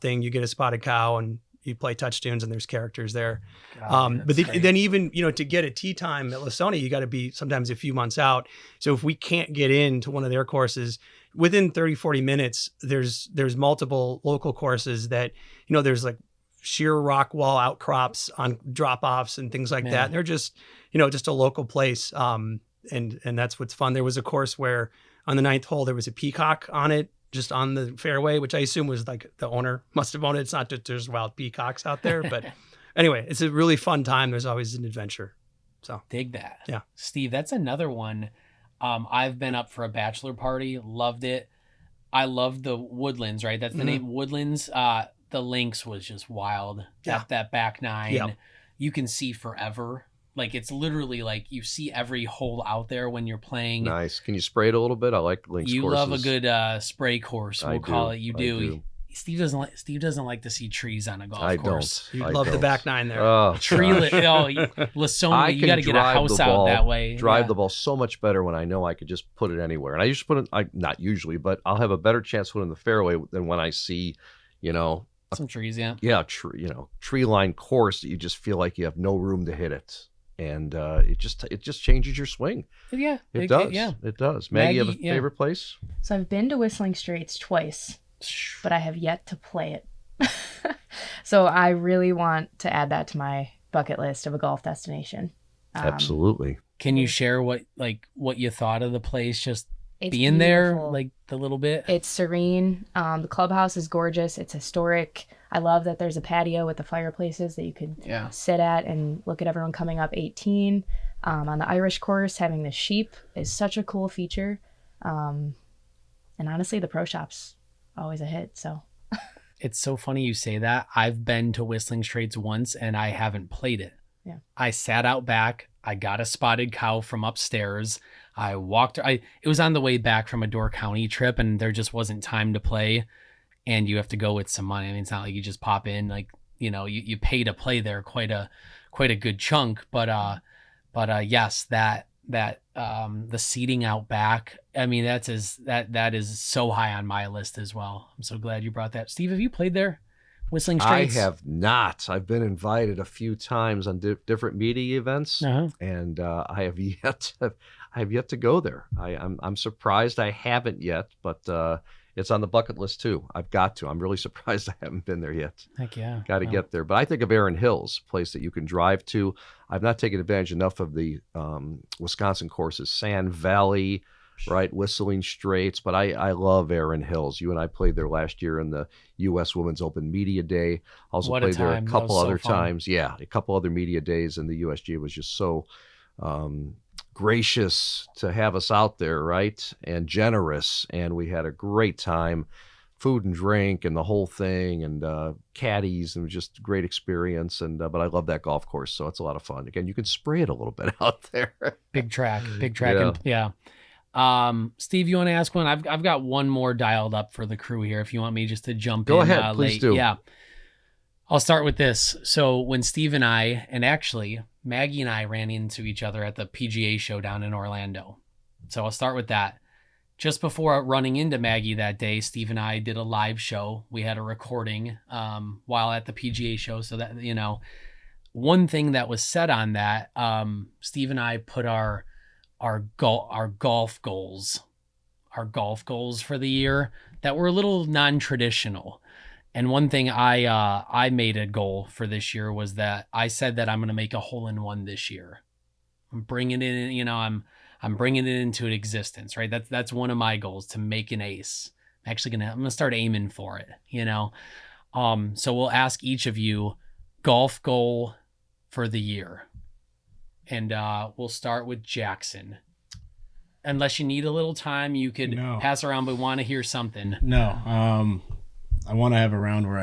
[SPEAKER 3] thing. You get a spotted cow and you play touch tunes, and there's characters there. But then even, to get a tee time at Lasonia, you got to be sometimes a few months out. So if we can't get into one of their courses within 30, 40 minutes, there's multiple local courses that, there's like sheer rock wall outcrops on drop-offs and things like that. And they're just, just a local place. And that's what's fun. There was a course where on the 9th hole, there was a peacock on it, just on the fairway, which I assume was like the owner must have owned it. It's not that there's wild peacocks out there, but anyway, it's a really fun time. There's always an adventure. So
[SPEAKER 2] dig that.
[SPEAKER 3] Yeah.
[SPEAKER 2] Steve, that's another one. I've been up for a bachelor party, loved it. I love the Woodlands, right? That's the name, Woodlands. The Links was just wild.
[SPEAKER 3] Yeah.
[SPEAKER 2] That back 9,
[SPEAKER 3] Yep.
[SPEAKER 2] You can see forever. Like, it's literally like you see every hole out there when you're playing.
[SPEAKER 1] Nice. Can you spray it a little bit? I like links
[SPEAKER 2] You
[SPEAKER 1] courses.
[SPEAKER 2] love a good spray course. We'll call it. You
[SPEAKER 1] I
[SPEAKER 2] do. Steve doesn't like to see trees on a golf course.
[SPEAKER 3] You'd love the back 9 there.
[SPEAKER 1] Oh,
[SPEAKER 2] Tree lit. Lasonia, you got to get a house out that way.
[SPEAKER 1] Drive the ball so much better when I know I could just put it anywhere. And I usually put it, not usually, but I'll have a better chance putting in the fairway than when I see,
[SPEAKER 2] some trees. Yeah.
[SPEAKER 1] Yeah, tree line course that you just feel like you have no room to hit it. And it just changes your swing.
[SPEAKER 2] Yeah.
[SPEAKER 1] It does.
[SPEAKER 2] Yeah.
[SPEAKER 1] It does. Maggie, you have a
[SPEAKER 2] yeah.
[SPEAKER 1] favorite place?
[SPEAKER 5] So I've been to Whistling Straits twice, but I have yet to play it. So I really want to add that to my bucket list of a golf destination.
[SPEAKER 1] Absolutely.
[SPEAKER 2] Can you share what you thought of the place? Just
[SPEAKER 5] It's
[SPEAKER 2] being there,
[SPEAKER 5] beautiful.
[SPEAKER 2] like the little bit.
[SPEAKER 5] It's serene. The clubhouse is gorgeous. It's historic. I love that there's a patio with the fireplaces that you could
[SPEAKER 2] Yeah.
[SPEAKER 5] sit at and look at everyone coming up 18. On the Irish course, having the sheep is such a cool feature. And honestly, the pro shop's always a hit. So
[SPEAKER 2] It's so funny you say that. I've been to Whistling Straits once and I haven't played it.
[SPEAKER 5] Yeah.
[SPEAKER 2] I sat out back. I got a spotted cow from upstairs. I walked. It was on the way back from a Door County trip, and there just wasn't time to play. And you have to go with some money. I mean, it's not like you just pop in. Like, you pay to play there quite a good chunk. But yes, that the seating out back. I mean, that is so high on my list as well. I'm so glad you brought that. Steve, have you played there? Whistling Straits?
[SPEAKER 1] I have not. I've been invited a few times on different media events,
[SPEAKER 2] Uh-huh.
[SPEAKER 1] and I have yet to go there. I'm surprised I haven't yet, but it's on the bucket list too. I've got to. I'm really surprised I haven't been there yet.
[SPEAKER 2] Heck yeah.
[SPEAKER 1] Got to get there. But I think of Erin Hills, a place that you can drive to. I've not taken advantage enough of the Wisconsin courses, Sand Valley, right, Whistling Straits. But I love Erin Hills. You and I played there last year in the U.S. Women's Open Media Day. Also
[SPEAKER 2] What a
[SPEAKER 1] played there a
[SPEAKER 2] time. That
[SPEAKER 1] couple
[SPEAKER 2] was so
[SPEAKER 1] other
[SPEAKER 2] fun.
[SPEAKER 1] times. Yeah, a couple other media days, and the USG was just so gracious to have us out there, right, and generous. And we had a great time. Food and drink and the whole thing, and caddies, and just a great experience. And but I love that golf course, so it's a lot of fun. Again, you can spray it a little bit out there.
[SPEAKER 2] Big track.
[SPEAKER 1] Yeah.
[SPEAKER 2] Steve, you want to ask one? I've got one more dialed up for the crew here. If you want me just to jump
[SPEAKER 1] Go
[SPEAKER 2] in,
[SPEAKER 1] ahead, please
[SPEAKER 2] late.
[SPEAKER 1] do.
[SPEAKER 2] Yeah, I'll start with this. So when Steve and I, and actually Maggie and I, ran into each other at the PGA show down in Orlando. So I'll start with that. Just before running into Maggie that day, Steve and I did a live show. We had a recording while at the PGA show. So that, one thing that was said on that, Steve and I put our golf goals for the year that were a little non-traditional. And one thing I made a goal for this year was that I said that I'm going to make a hole-in-one this year. I'm bringing it in, I'm bringing it into existence, right? That's one of my goals, to make an ace. I'm going to start aiming for it, So we'll ask each of you golf goal for the year. And we'll start with Jackson. Unless you need a little time, you could pass around, but want to hear something.
[SPEAKER 4] No, I want to have a round or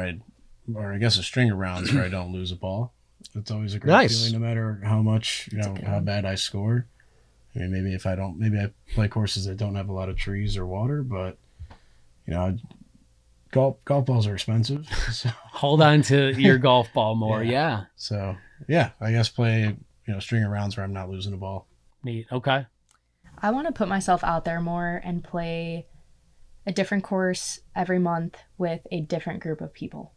[SPEAKER 4] I guess a string of rounds where I don't lose a ball. It's always a great feeling, no matter how much, how bad I score. I mean, maybe I play courses that don't have a lot of trees or water, but golf balls are expensive. So.
[SPEAKER 2] Hold on to your golf ball more. Yeah.
[SPEAKER 4] So I guess play, string of rounds where I'm not losing a ball.
[SPEAKER 2] Neat. Okay.
[SPEAKER 5] I want to put myself out there more and play a different course every month with a different group of people.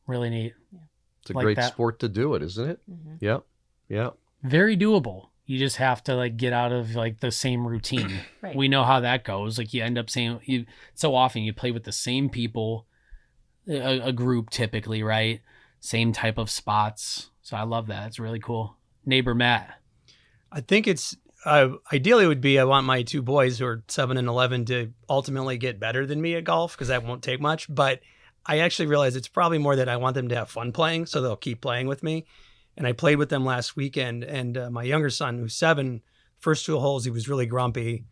[SPEAKER 2] Really neat.
[SPEAKER 5] Yeah.
[SPEAKER 1] It's a great sport to do it, isn't it?
[SPEAKER 5] Mm-hmm.
[SPEAKER 1] Yep. Yeah.
[SPEAKER 2] Very doable. You just have to get out of the same routine.
[SPEAKER 5] Right.
[SPEAKER 2] We know how that goes. You end up saying so often you play with the same people, a group typically, right? Same type of spots. So I love that. It's really cool. Neighbor Matt.
[SPEAKER 3] I think it's ideally it would be I want my two boys who are 7 and 11 to ultimately get better than me at golf, because that won't take much. But I actually realize it's probably more that I want them to have fun playing, so they'll keep playing with me. And I played with them last weekend, and my younger son, who's 7, first 2 holes, he was really grumpy.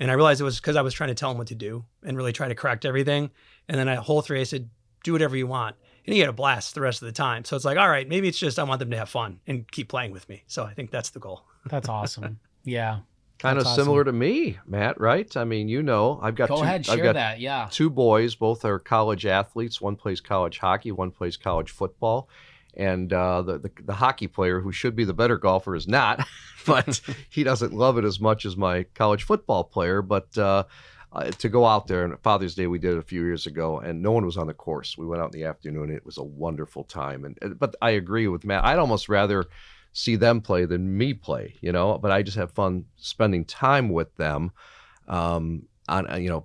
[SPEAKER 3] And I realized it was because I was trying to tell him what to do and really try to correct everything. And then at hole 3, I said, do whatever you want. And he had a blast the rest of the time. So it's all right, maybe it's just I want them to have fun and keep playing with me. So I think that's the goal.
[SPEAKER 2] That's awesome. Yeah.
[SPEAKER 1] Kind of similar to me, Matt, right? I mean, I've got
[SPEAKER 2] Yeah.
[SPEAKER 1] 2 boys, both are college athletes. One plays college hockey, one plays college football. And the hockey player, who should be the better golfer, is not, but he doesn't love it as much as my college football player. But to go out there, and Father's Day we did it a few years ago, and no one was on the course. We went out in the afternoon. It was a wonderful time. But I agree with Matt. I'd almost rather see them play than me play, but I just have fun spending time with them on,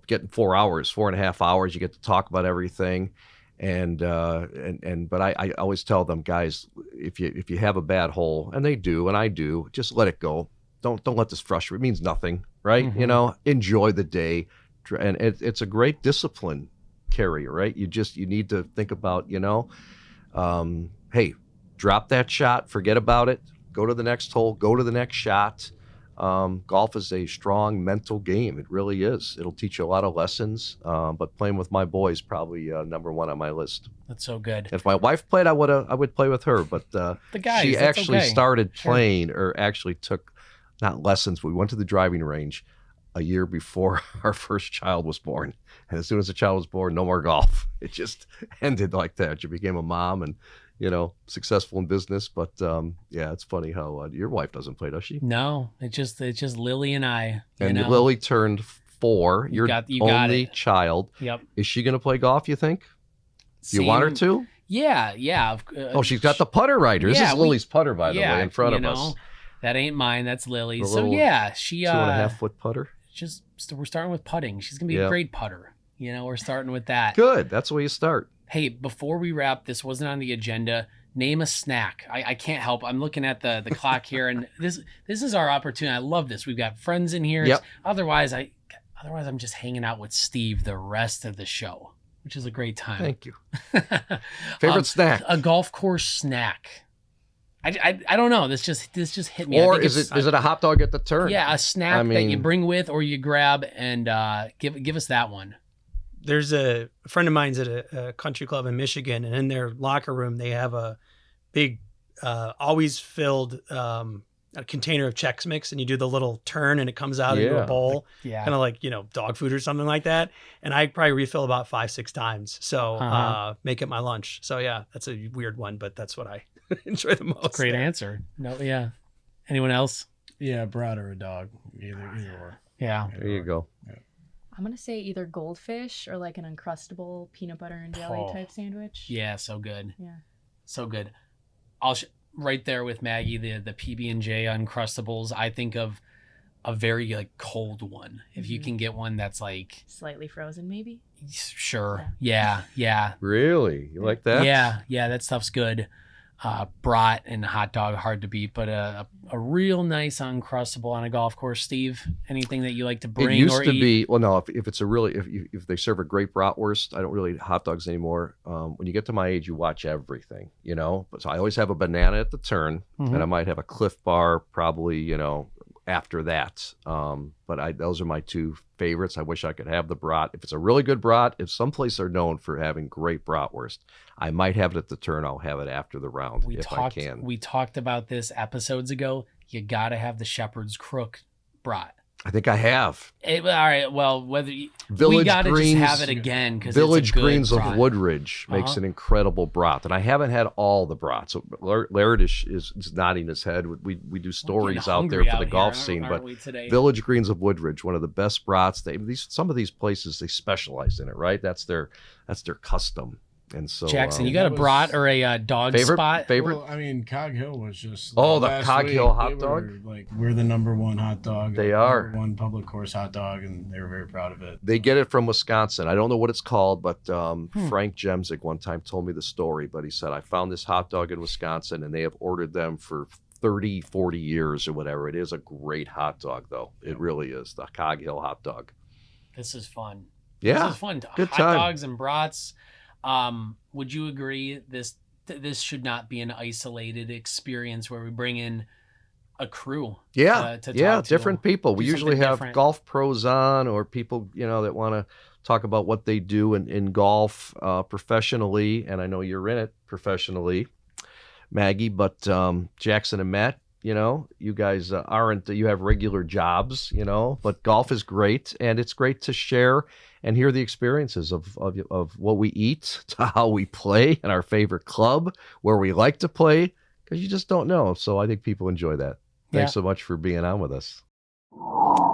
[SPEAKER 1] getting 4.5 hours, you get to talk about everything. But I always tell them, guys, if you have a bad hole, and they do, and I do, just let it go. Don't let this frustrate. It means nothing, right?
[SPEAKER 2] Mhm.
[SPEAKER 1] Enjoy the day, and it's a great discipline carrier, right? You need to think about, hey, drop that shot, forget about it, go to the next hole, go to the next shot. Golf is a strong mental game. It really is. It'll teach you a lot of lessons. But playing with my boys probably number one on my list.
[SPEAKER 2] That's so good.
[SPEAKER 1] If my wife played, I would play with her. But
[SPEAKER 2] The guys,
[SPEAKER 1] she
[SPEAKER 2] that's
[SPEAKER 1] actually
[SPEAKER 2] okay.
[SPEAKER 1] started
[SPEAKER 2] Sure.
[SPEAKER 1] playing, or actually took not lessons. We went to the driving range a year before our first child was born, and as soon as the child was born, no more golf. It just ended like that. She became a mom and successful in business. But yeah, it's funny how your wife doesn't play, does she?
[SPEAKER 2] No, it's just Lily and I.
[SPEAKER 1] And Lily turned 4. Your
[SPEAKER 2] got
[SPEAKER 1] only
[SPEAKER 2] it.
[SPEAKER 1] child.
[SPEAKER 2] Yep.
[SPEAKER 1] Is she going to play golf, you think? Do you want her to?
[SPEAKER 2] Yeah.
[SPEAKER 1] Oh, she's got the putter right. This is Lily's putter, by the way, in front of us.
[SPEAKER 2] That ain't mine. That's Lily's.
[SPEAKER 1] The
[SPEAKER 2] So
[SPEAKER 1] little
[SPEAKER 2] yeah, she
[SPEAKER 1] 2.5 foot putter.
[SPEAKER 2] we're starting with putting. She's gonna be a great putter. We're starting with that.
[SPEAKER 1] Good. That's where you start.
[SPEAKER 2] Hey, before we wrap, this wasn't on the agenda. Name a snack. I can't help. I'm looking at the clock here, and this is our opportunity. I love this. We've got friends in here.
[SPEAKER 1] Yep.
[SPEAKER 2] Otherwise I'm just hanging out with Steve the rest of the show, which is a great time.
[SPEAKER 1] Thank you. Favorite snack?
[SPEAKER 2] A golf course snack. I don't know. This just hit me.
[SPEAKER 1] Or is it a hot dog at the turn?
[SPEAKER 2] Yeah, a snack that you bring with or you grab, and give us that one.
[SPEAKER 3] There's a friend of mine's at a country club in Michigan, and in their locker room they have a big, always filled a container of Chex Mix, and you do the little turn, and it comes out into a bowl, kind of like dog food or something like that. And I probably refill about 5-6 times, so make it my lunch. So yeah, that's a weird one, but that's what I enjoy the most.
[SPEAKER 2] Great answer. No, yeah. Anyone else?
[SPEAKER 4] Yeah, brat or a dog, either or.
[SPEAKER 2] Yeah.
[SPEAKER 1] There you go.
[SPEAKER 4] Yeah.
[SPEAKER 5] I'm going to say either goldfish or like an Uncrustable peanut butter and jelly type sandwich.
[SPEAKER 2] Yeah, so good.
[SPEAKER 5] Yeah.
[SPEAKER 2] So good. Right there with Maggie, the PB&J Uncrustables, I think of a very like cold one. If you can get one that's like
[SPEAKER 5] slightly frozen, maybe.
[SPEAKER 2] Sure. Yeah.
[SPEAKER 1] Really? You like that?
[SPEAKER 2] Yeah, that stuff's good. Brat and hot dog, hard to beat, but a real nice Uncrustable on a golf course. Steve, anything that you like to bring?
[SPEAKER 1] It used
[SPEAKER 2] or
[SPEAKER 1] to
[SPEAKER 2] eat?
[SPEAKER 1] be, well, no, if it's a really, if they serve a great bratwurst, I don't really eat hot dogs anymore. When you get to my age, you watch everything, But so I always have a banana at the turn, and I might have a Cliff Bar probably, after that. But those are my two favorites. I wish I could have the brat. If it's a really good brat, if some places are known for having great bratwurst, I might have it at the turn. I'll have it after the round I can.
[SPEAKER 2] We talked about this episodes ago. You got to have the Shepherd's Crook brat.
[SPEAKER 1] I think I have.
[SPEAKER 2] All right. Well, we got to just have it again because
[SPEAKER 1] Village
[SPEAKER 2] it's a good
[SPEAKER 1] Greens
[SPEAKER 2] brat.
[SPEAKER 1] of Woodridge makes an incredible brat, and I haven't had all the brats. So Laird is nodding his head. We do stories out there for the golf scene, but Village Greens of Woodridge, one of the best brats. Some of these places they specialize in it, right? That's their custom. And so,
[SPEAKER 2] Jackson, you got a brat or a dog spot?
[SPEAKER 1] Favorite?
[SPEAKER 4] Well, I mean, Cog Hill was just
[SPEAKER 1] the
[SPEAKER 4] last
[SPEAKER 1] Cog
[SPEAKER 4] week,
[SPEAKER 1] Hill hot dog.
[SPEAKER 4] We're the number one hot dog.
[SPEAKER 1] They are
[SPEAKER 4] one public course hot dog, and they were very proud of it.
[SPEAKER 1] They get it from Wisconsin. I don't know what it's called, but Frank Jemzik one time told me the story. But he said, I found this hot dog in Wisconsin, and they have ordered them for 30, 40 years or whatever. It is a great hot dog, though. It really is. The Cog Hill hot dog.
[SPEAKER 2] This is fun.
[SPEAKER 1] Yeah.
[SPEAKER 2] This is fun.
[SPEAKER 1] Good
[SPEAKER 2] hot
[SPEAKER 1] time.
[SPEAKER 2] Dogs and brats. Would you agree this should not be an isolated experience where we bring in a crew?
[SPEAKER 1] Yeah,
[SPEAKER 2] to talk to
[SPEAKER 1] different people. We
[SPEAKER 2] do
[SPEAKER 1] usually
[SPEAKER 2] something
[SPEAKER 1] have
[SPEAKER 2] different.
[SPEAKER 1] golf pros on, or people that want to talk about what they do in golf professionally. And I know you're in it professionally, Maggie. But Jackson and Matt, you guys aren't. You have regular jobs, But golf is great, and it's great to share and hear the experiences of what we eat, to how we play, and our favorite club, where we like to play, because you just don't know. So I think people enjoy that. Thanks so much for being on with us.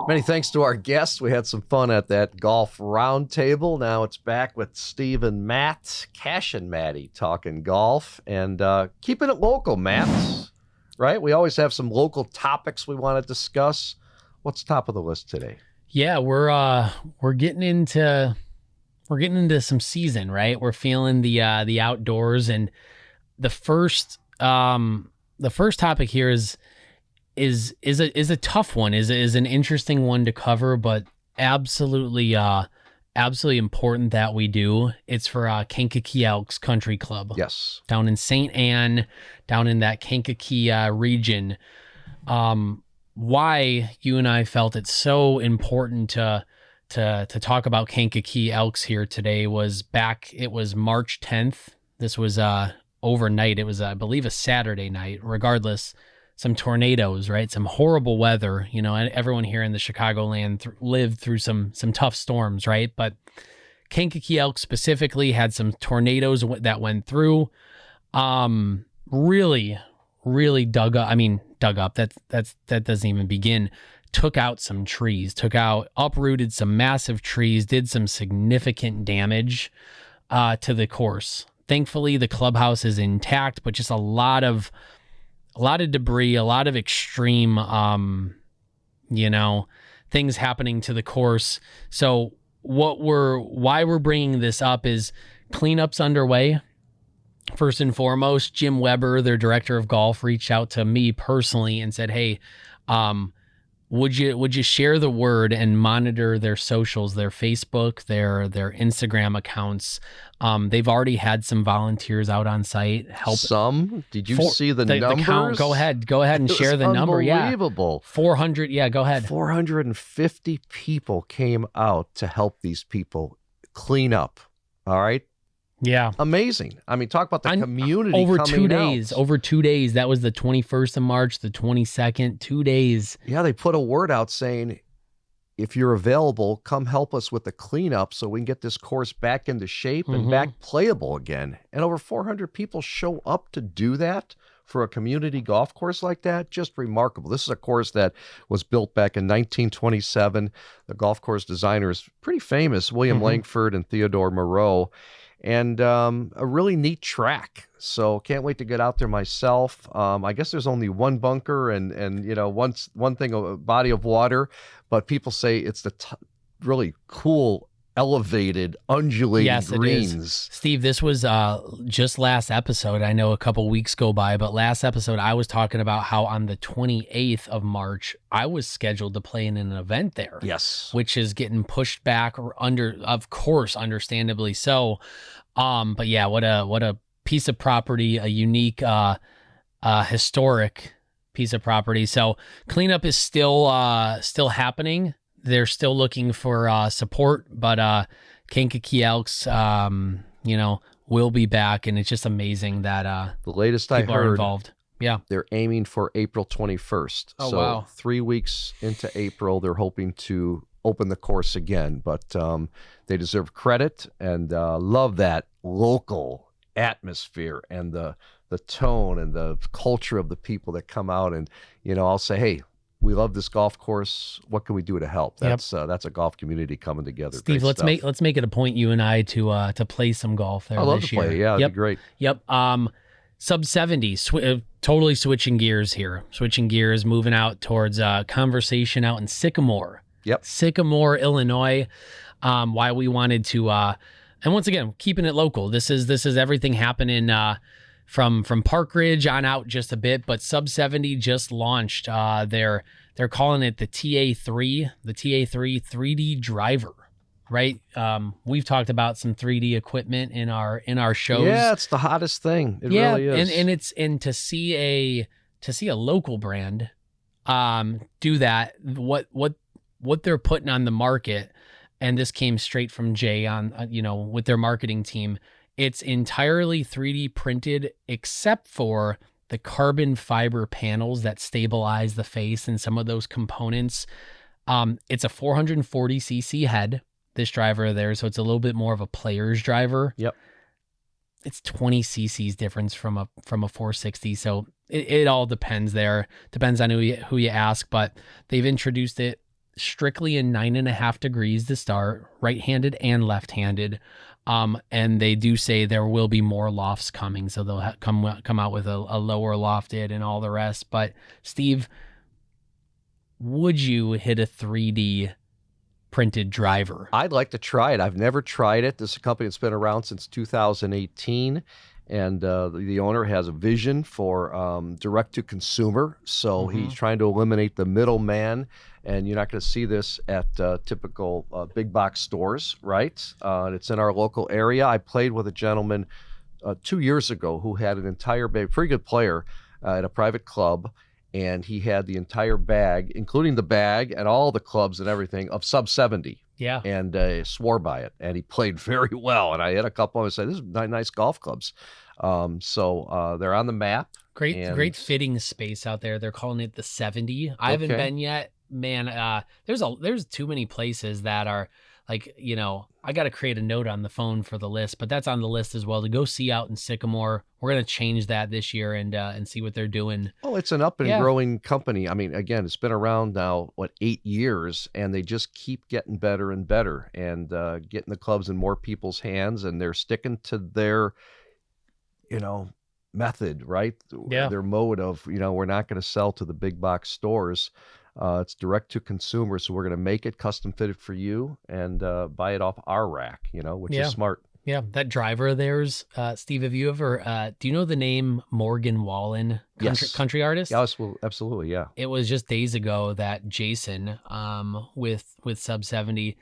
[SPEAKER 1] Many thanks to our guests. We had some fun at that golf roundtable. Now it's back with Steve and Matt, Kash and Matty talking golf, and keeping it local, Matt. Right? We always have some local topics we want to discuss. What's top of the list today?
[SPEAKER 2] Yeah, we're getting into into some season, right? We're feeling the outdoors, and the first topic here is a tough one, is an interesting one to cover, but absolutely important that we do. It's for Kankakee Elks Country Club.
[SPEAKER 1] Yes.
[SPEAKER 2] Down in St. Anne, down in that Kankakee region. Why you and I felt it's so important to talk about Kankakee Elks here today it was March 10th. This was overnight. It was, I believe, a Saturday night. Regardless, some tornadoes, right? Some horrible weather. You know, everyone here in the Chicagoland lived through some tough storms, right? But Kankakee Elk specifically had some tornadoes that went through. Really dug up. I mean, dug up. That doesn't even begin. Took out some trees. Uprooted some massive trees. Did some significant damage to the course. Thankfully, the clubhouse is intact, but just a lot of debris, a lot of extreme, things happening to the course. So why we're bringing this up is cleanups underway. First and foremost, Jim Weber, their director of golf, reached out to me personally and said, "Hey, would you share the word and monitor their socials, their Facebook, their Instagram accounts?" They've already had some volunteers out on site help.
[SPEAKER 1] Did you see the numbers?
[SPEAKER 2] The count, go ahead and share the number. Yeah,
[SPEAKER 1] unbelievable.
[SPEAKER 2] 400. Yeah, go ahead.
[SPEAKER 1] 450 people came out to help these people clean up. All right.
[SPEAKER 2] Yeah.
[SPEAKER 1] Amazing. I mean, talk about the community
[SPEAKER 2] over
[SPEAKER 1] coming
[SPEAKER 2] 2 days.
[SPEAKER 1] out.
[SPEAKER 2] Over 2 days. That was the 21st of March, the 22nd, 2 days.
[SPEAKER 1] Yeah, they put a word out saying, if you're available, come help us with the cleanup so we can get this course back into shape and back playable again. And over 400 people show up to do that for a community golf course like that. Just remarkable. This is a course that was built back in 1927. The golf course designer is pretty famous, William Langford and Theodore Moreau. And a really neat track. So can't wait to get out there myself. I guess there's only one bunker and one thing, a body of water, but people say it's the really cool, elevated, undulating greens.
[SPEAKER 2] It is. Steve, this was just last episode. I know a couple weeks go by, but last episode I was talking about how on the 28th of March, I was scheduled to play in an event there.
[SPEAKER 1] Yes.
[SPEAKER 2] Which is getting pushed back of course, understandably so. But yeah, what a piece of property, a unique, historic piece of property. So cleanup is still happening. They're still looking for support, but Kankakee Elks, will be back, and it's just amazing that
[SPEAKER 1] the latest
[SPEAKER 2] people
[SPEAKER 1] I heard
[SPEAKER 2] are involved. Yeah,
[SPEAKER 1] they're aiming for April 21st.
[SPEAKER 2] Oh,
[SPEAKER 1] so
[SPEAKER 2] wow.
[SPEAKER 1] 3 weeks into April, they're hoping to open the course again, but they deserve credit and love that local atmosphere and the tone and the culture of the people that come out. And I'll say, hey, we love this golf course. What can we do to help? That's a golf community coming together.
[SPEAKER 2] Steve,
[SPEAKER 1] Great
[SPEAKER 2] let's make it a point, you and I, to play some golf there.
[SPEAKER 1] I love
[SPEAKER 2] this
[SPEAKER 1] to play.
[SPEAKER 2] year.
[SPEAKER 1] Yeah, it'd be great.
[SPEAKER 2] Yep. Sub 70, totally switching gears here. Moving out towards conversation out in Sycamore.
[SPEAKER 1] Yep.
[SPEAKER 2] Sycamore, Illinois. Why we wanted to, and once again, keeping it local. This is everything happening from Park Ridge on out just a bit, but Sub 70 just launched. They're calling it the TA3, 3D driver, right? We've talked about some 3D equipment in our shows.
[SPEAKER 1] Yeah, it's the hottest thing. It really is.
[SPEAKER 2] And to see a local brand do that, what they're putting on the market, and this came straight from Jay on with their marketing team. It's entirely 3D printed except for the carbon fiber panels that stabilize the face and some of those components. It's a 440cc head, this driver there, so it's a little bit more of a player's driver.
[SPEAKER 1] Yep.
[SPEAKER 2] It's 20 cc's difference from a 460, so it all depends there. Depends on who you ask, but they've introduced it strictly in 9.5 degrees to start, right-handed and left-handed. And they do say there will be more lofts coming, so they'll come out with a lower lofted and all the rest. But Steve, would you hit a 3D printed driver.
[SPEAKER 1] I'd like to try it. I've never tried it. This is a company that's been around since 2018. And the owner has a vision for direct to consumer. So he's trying to eliminate the middleman. And you're not going to see this at typical big box stores, right? And it's in our local area. I played with a gentleman 2 years ago who had an entire bag, pretty good player at a private club. And he had the entire bag, including the bag and all the clubs and everything, of sub 70.
[SPEAKER 2] Yeah.
[SPEAKER 1] And swore by it. And he played very well. And I had a couple of them say, "This is nice golf clubs." So they're on the map.
[SPEAKER 2] Great fitting space out there. They're calling it the 70. I haven't been yet. Man, there's too many places that are like, you know, I got to create a note on the phone for the list, but that's on the list as well to go see out in Sycamore. We're going to change that this year and see what they're doing.
[SPEAKER 1] Oh, it's an up and growing company. I mean, again, it's been around now, 8 years, and they just keep getting better and better and getting the clubs in more people's hands, and they're sticking to their, method, right?
[SPEAKER 2] Yeah.
[SPEAKER 1] Their mode of, we're not going to sell to the big box stores. It's direct to consumer, so we're going to make it custom fitted for you and buy it off our rack, which is smart.
[SPEAKER 2] Yeah, that driver of theirs, Steve, have you ever, do you know the name Morgan Wallen, country artist?
[SPEAKER 1] Yes, well, absolutely, yeah.
[SPEAKER 2] It was just days ago that Jason with Sub 70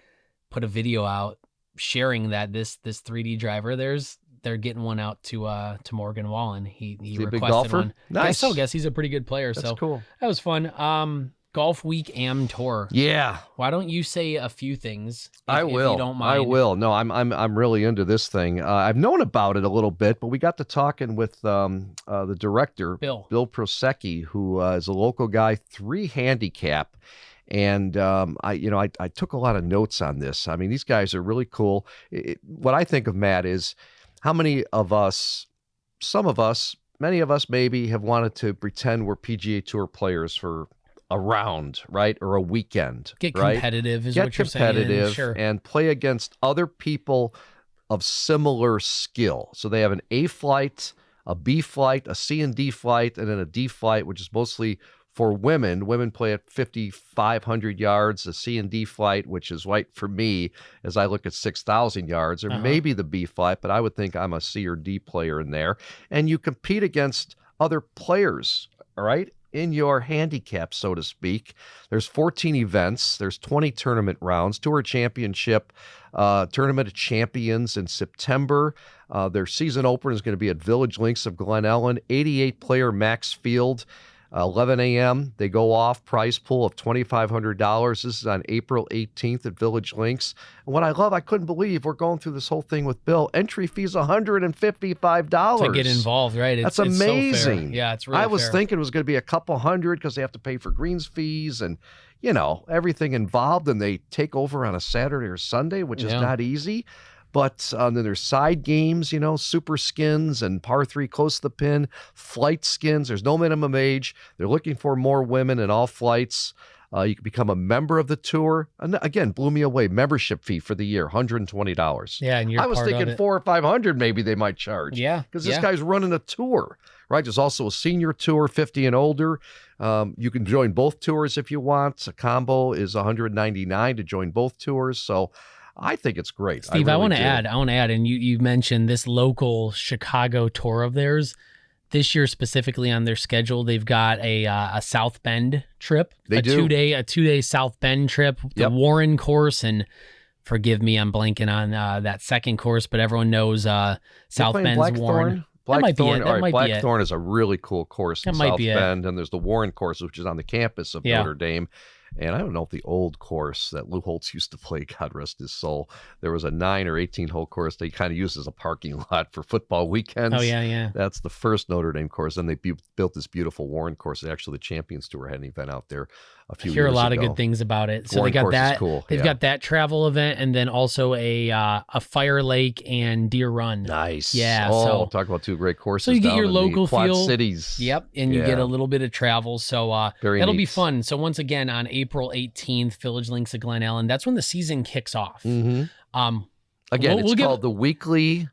[SPEAKER 2] put a video out sharing that this 3D driver, they're getting one out to Morgan Wallen. He
[SPEAKER 1] a big
[SPEAKER 2] requested
[SPEAKER 1] golfer?
[SPEAKER 2] one.
[SPEAKER 1] Nice.
[SPEAKER 2] I guess he's a pretty good player.
[SPEAKER 1] That's
[SPEAKER 2] so
[SPEAKER 1] cool.
[SPEAKER 2] That was fun. Golf Week Am Tour.
[SPEAKER 1] Yeah.
[SPEAKER 2] Why don't you say a few things?
[SPEAKER 1] I will.
[SPEAKER 2] If you don't mind.
[SPEAKER 1] I will. No, I'm really into this thing. I've known about it a little bit, but we got to talking with the director, Bill Prosecchi, who is a local guy, 3 handicap. And I took a lot of notes on this. I mean, these guys are really cool. What I think of, Matt, is how many of us, some of us, many of us maybe have wanted to pretend we're PGA Tour players for a round, right? Or a weekend.
[SPEAKER 2] Get
[SPEAKER 1] right?
[SPEAKER 2] competitive is
[SPEAKER 1] Get
[SPEAKER 2] what you're saying.
[SPEAKER 1] competitive
[SPEAKER 2] Sure.
[SPEAKER 1] and play against other people of similar skill. So they have an A flight, a B flight, a C and D flight, and then a D flight, which is mostly for women. Women play at 5,500 yards, a C and D flight, which is right for me as I look at 6,000 yards, or maybe the B flight, but I would think I'm a C or D player in there. And you compete against other players, all right, in your handicap, so to speak. There's 14 events. There's 20 tournament rounds, Tour Championship, Tournament of Champions in September. Their season opener is going to be at Village Links of Glen Ellen, 88-player max field. 11 a.m. They go off, prize pool of $2,500. This is on April 18th at Village Links. And what I love, I couldn't believe we're going through this whole thing with Bill. Entry fees $155
[SPEAKER 2] to get involved, right?
[SPEAKER 1] That's amazing.
[SPEAKER 2] It's so fair. Yeah, it's really
[SPEAKER 1] I was
[SPEAKER 2] fair.
[SPEAKER 1] thinking it was going to be a couple hundred because they have to pay for greens fees and everything involved. And they take over on a Saturday or Sunday, which is not easy. But then there's side games, super skins and par 3 close to the pin, flight skins. There's no minimum age. They're looking for more women in all flights. You can become a member of the tour. And again, blew me away. Membership fee for the year, $120.
[SPEAKER 2] Yeah, and
[SPEAKER 1] I was thinking $400 or $500 maybe they might charge.
[SPEAKER 2] Yeah,
[SPEAKER 1] because this guy's running a tour, right? There's also a senior tour, 50 and older. You can join both tours if you want. A combo is $199 to join both tours. So I think it's great.
[SPEAKER 2] Steve, I want to add, and you mentioned this local Chicago tour of theirs. This year specifically on their schedule, they've got a South Bend trip.
[SPEAKER 1] They do.
[SPEAKER 2] A 2-day South Bend trip, the Warren course, and forgive me, I'm blanking on that second course, but everyone knows South Bend's Warren.
[SPEAKER 1] Blackthorn.
[SPEAKER 2] That might be it.
[SPEAKER 1] Blackthorn is a really cool course in
[SPEAKER 2] That might
[SPEAKER 1] South
[SPEAKER 2] be
[SPEAKER 1] Bend, and there's the Warren course, which is on the campus of Notre Dame. And I don't know if the old course that Lou Holtz used to play, God rest his soul, there was a 9 or 18 hole course they kind of used as a parking lot for football weekends.
[SPEAKER 2] Oh, yeah.
[SPEAKER 1] That's the first Notre Dame course. Then they built this beautiful Warren course. Actually, the Champions Tour had an event out there a few years ago.
[SPEAKER 2] I hear a lot of good things about it. So
[SPEAKER 1] Warren
[SPEAKER 2] they got
[SPEAKER 1] course
[SPEAKER 2] that.
[SPEAKER 1] Is cool.
[SPEAKER 2] They've got that travel event, and then also a Fire Lake and Deer Run.
[SPEAKER 1] Nice.
[SPEAKER 2] Yeah.
[SPEAKER 1] Oh,
[SPEAKER 2] so
[SPEAKER 1] talk about 2 great courses.
[SPEAKER 2] So you get
[SPEAKER 1] down
[SPEAKER 2] your
[SPEAKER 1] in
[SPEAKER 2] local
[SPEAKER 1] the Quad
[SPEAKER 2] feel.
[SPEAKER 1] Cities.
[SPEAKER 2] Yep, and you get a little bit of travel. So that'll be fun. So once again, on April 18th, Village Links of Glen Ellen. That's when the season kicks off.
[SPEAKER 1] Mm-hmm. Again, it's called the weekly